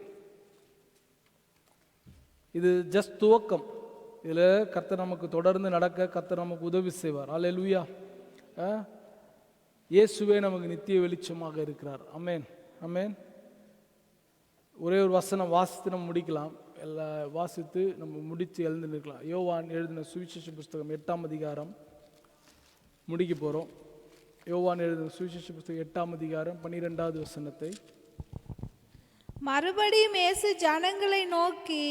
இது ஜஸ்ட் துவக்கம். இதுல கர்த்தர் நமக்கு தொடர்ந்து நடக்க கர்த்தர் நமக்கு உதவி செய்வார். அல்லேலூயா. இயேசுவே நமக்கு நித்திய வெளிச்சமாக இருக்கிறார். ஆமென், ஆமென். ஒரே ஒரு வசனம் வாசித்து நம்ம முடிக்கலாம். எல்லாம் வாசித்து நம்ம முடித்து எழுந்து நிற்கலாம். யோவான் எழுதின சுவிசேஷ புஸ்தகம் 8ஆம் அதிகாரம் முடிக்க போகிறோம். யோவான் எழுதின சுவிசேஷ புஸ்தகம் 8ஆம் அதிகாரம் 12வது வசனத்தை. மறுபடியும் இயேசு ஜனங்களை நோக்கி,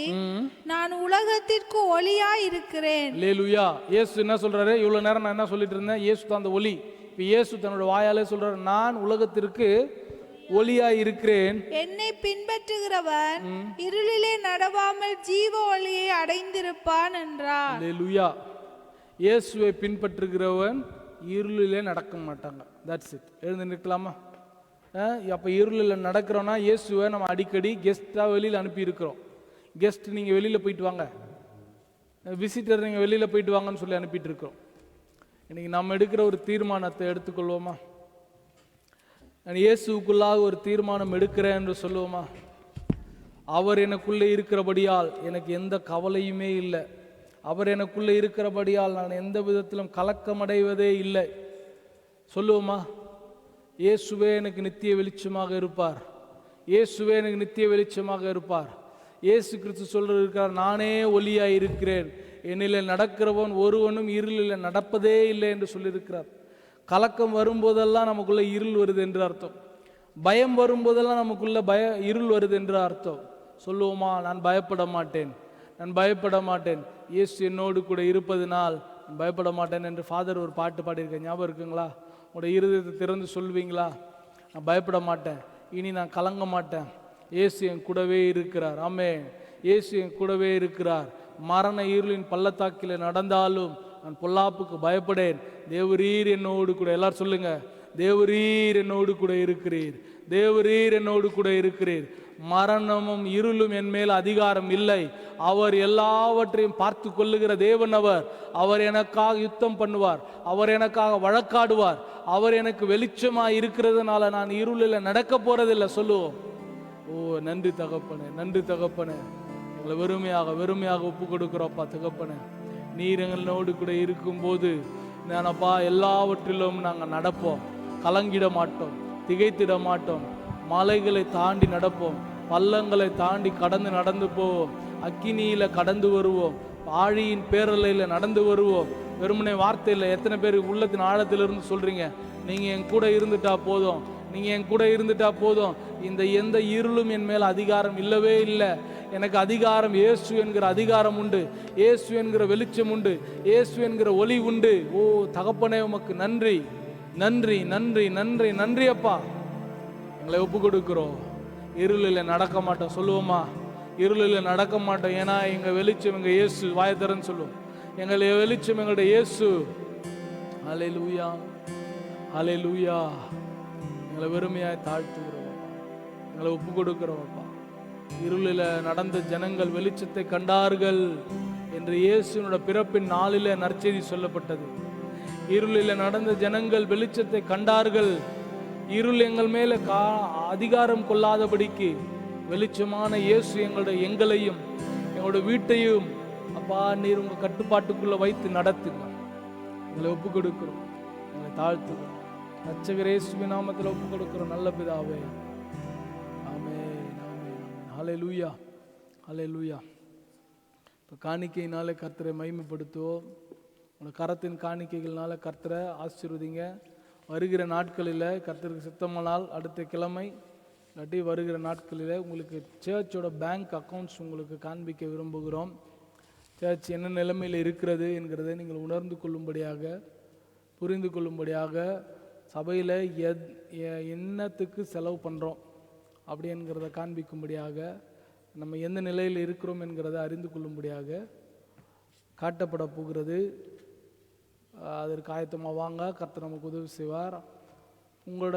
நான் உலகத்திற்கு ஒளியாய் இருக்கிறேன். அல்லேலூயா. இயேசு என்ன சொல்றாரு? இவ்வளவு நேரம் நான் என்ன சொல்லிட்டு இருந்தேன்? இயேசு தான் அந்த ஒளி. இப்ப இயேசு தன்னோட வாயாலே சொல்றாரு, நான் உலகத்திற்கு ஒளியாய் இருக்கிறேன். என்னை பின்பற்றுகிறவன் இருளிலே நடவாமல் ஜீவ ஒளியை அடைந்திருப்பான் என்றார். அல்லேலூயா. இயேசுவை பின்பற்றுகிறவன் இருளிலே நடக்க மாட்டாங்க. That's it. எழுந்து நிற்கலாமா? அப்போ இருளில் நடக்கிறோன்னா இயேசுவை நம்ம அடிக்கடி கெஸ்ட்டாக வெளியில் அனுப்பி இருக்கிறோம். கெஸ்ட் நீங்கள் வெளியில் போயிட்டு வாங்க, விசிட்டர் நீங்கள் வெளியில் போயிட்டு வாங்கன்னு சொல்லி அனுப்பிட்டு இருக்கிறோம். இன்னைக்கு நம்ம எடுக்கிற ஒரு தீர்மானத்தை எடுத்துக்கொள்வோமா? நான் இயேசுக்குள்ளாக ஒரு தீர்மானம் எடுக்கிறேன் என்று சொல்லுவோமா? அவர் எனக்குள்ளே இருக்கிறபடியால் எனக்கு எந்த கவலையுமே இல்லை. அவர் எனக்குள்ளே இருக்கிறபடியால் நான் எந்த விதத்திலும் கலக்கமடைவதே இல்லை. சொல்லுவோமா? இயேசுவே எனக்கு நித்திய வெளிச்சமாக இருப்பார். இயேசுவே எனக்கு நித்திய வெளிச்சமாக இருப்பார். இயேசு கிறிஸ்து சொல்லிருக்கிறார், நானே ஒளியாய் இருக்கிறேன், என்னிலே நடக்கிறவன் ஒருவனும் இருளில் நடப்பதே இல்லை என்று சொல்லியிருக்கிறார். கலக்கம் வரும்போதெல்லாம் நமக்குள்ள இருள் வருது என்று அர்த்தம். பயம் வரும்போதெல்லாம் நமக்குள்ள இருள் வருது என்று அர்த்தம். சொல்லுவோமா? நான் பயப்பட மாட்டேன், நான் பயப்பட மாட்டேன், இயேசு என்னோடு கூட இருப்பதனால் நான் பயப்பட மாட்டேன் என்று ஃபாதர் ஒரு பாட்டு பாடியிருக்கேன். ஞாபகம் இருக்குங்களா? உங்களோட இருதயத்தை திறந்து சொல்வீங்களா? நான் பயப்பட மாட்டேன், இனி நான் கலங்க மாட்டேன், இயேசு என் கூடவே இருக்கிறார். ஆமென். இயேசு என் கூடவே இருக்கிறார். மரண இருளின் பள்ளத்தாக்கில் நடந்தாலும் நான் பொல்லாப்புக்கு பயப்படேன், தேவரீர் என்னோடு கூட. எல்லாரும் சொல்லுங்க, தேவரீர் என்னோடு கூட இருக்கிறீர், தேவரீர் என்னோடு கூட இருக்கிறீர். மரணமும் இருளும் என் மேல் அதிகாரம் இல்லை. அவர் எல்லாவற்றையும் பார்த்து கொள்ளுகிற தேவன். அவர் எனக்காக யுத்தம் பண்ணுவார், அவர் எனக்காக வழக்காடுவார். அவர் எனக்கு வெளிச்சமாக இருக்கிறதுனால நான் இருளில் நடக்க போறதில்லை. சொல்லுவோம். ஓ நன்றி தகப்பனே, நன்றி தகப்பனே. எங்களை வெறுமையாக ஒப்பு கொடுக்கிறோப்பா தகப்பனே. நீர் எங்களோடு கூட இருக்கும்போது நானப்பா எல்லாவற்றிலும் நாங்கள் நடப்போம், கலங்கிட மாட்டோம், திகைத்திட மாட்டோம். மலைகளை தாண்டி நடப்போம், பள்ளங்களை தாண்டி நடந்து போவோம், அக்கினியில கடந்து வருவோம், ஆழியின் பேரலையில் நடந்து வருவோம். வெறுமனே வார்த்தையில் எத்தனை பேர் உள்ளத்தின் ஆழத்திலிருந்து சொல்றீங்க, நீங்க என் கூட இருந்துட்டா போதும், நீங்க என் கூட இருந்துட்டா போதும், இந்த எந்த இருளும் என் மேல் அதிகாரம் இல்லவே இல்லை. எனக்கு அதிகாரம், இயேசு என்கிற அதிகாரம் உண்டு, இயேசு என்கிற வெளிச்சம் உண்டு, இயேசு என்கிற ஒளி உண்டு. ஓ தகப்பனே உமக்கு நன்றி, நன்றி நன்றி நன்றி நன்றி அப்பா. எங்களை ஒப்பு கொடுக்கிறோம். இருளில் நடக்க மாட்டோம் சொல்லுவோமா? இருளில் நடக்க மாட்டோம். ஏன்னா எங்க வெளிச்சம் எங்க இயேசு. வாயத்தரன்னு சொல்லுவோம், எங்களை வெளிச்சம் எங்களுடைய இயேசு. ஹல்லேலூயா ஹல்லேலூயா. எங்களை வெறுமையாய் தாழ்த்துகிறோம், எங்களை ஒப்பு கொடுக்கிறோம் அப்பா. இருளில் நடந்த ஜனங்கள் வெளிச்சத்தை கண்டார்கள் என்று இயேசுவோட பிறப்பின் நாளில் நற்செய்தி சொல்லப்பட்டது. இருளில் நடந்த ஜனங்கள் வெளிச்சத்தை கண்டார்கள். இருள் எங்கள் மேல அதிகாரம் கொள்ளாதபடிக்கு வெளிச்சமான இயேசு எங்களையும் எங்களோட வீட்டையும் அப்பா நீர் உங்க கட்டுப்பாட்டுக்குள்ள வைத்து நடத்துங்க. எங்களை ஒப்பு கொடுக்கிறோம், எங்களை தாழ்த்துகிறோம். ரட்சகர் இயேசுவின் நாமத்தில் ஒப்பு கொடுக்கிறோம் நல்ல பிதாவே. ஆமென் ஆமென். ஹல்லேலூயா ஹல்லேலூயா. இப்போ காணிக்கையினால கர்த்தரை மகிமைப்படுத்துவோம். உங்களோட கரத்தின் காணிக்கைகள்னால கர்த்தரை ஆசீர்வதிங்க. வருகிற நாட்களில் கர்த்தருக்கு சித்தமானால் அடுத்த கிழமை இல்லாட்டி வருகிற நாட்களில் உங்களுக்கு சர்ச்சோட பேங்க் அக்கௌண்ட்ஸ் உங்களுக்கு காண்பிக்க விரும்புகிறோம். சர்ச் என்ன நிலைமையில் இருக்கிறது என்கிறதை நீங்கள் உணர்ந்து கொள்ளும்படியாக, புரிந்து கொள்ளும்படியாக, சபையில் என்னத்துக்கு செலவு பண்ணுறோம் அப்படி என்கிறத காண்பிக்கும்படியாக, நம்ம எந்த நிலையில் இருக்கிறோம் என்கிறத அறிந்து கொள்ளும்படியாக காட்டப்பட போகிறது. அதற்கு ஆயத்தமாக வாங்க, கர்த்தர் நமக்கு உதவி செய்வார். உங்களோட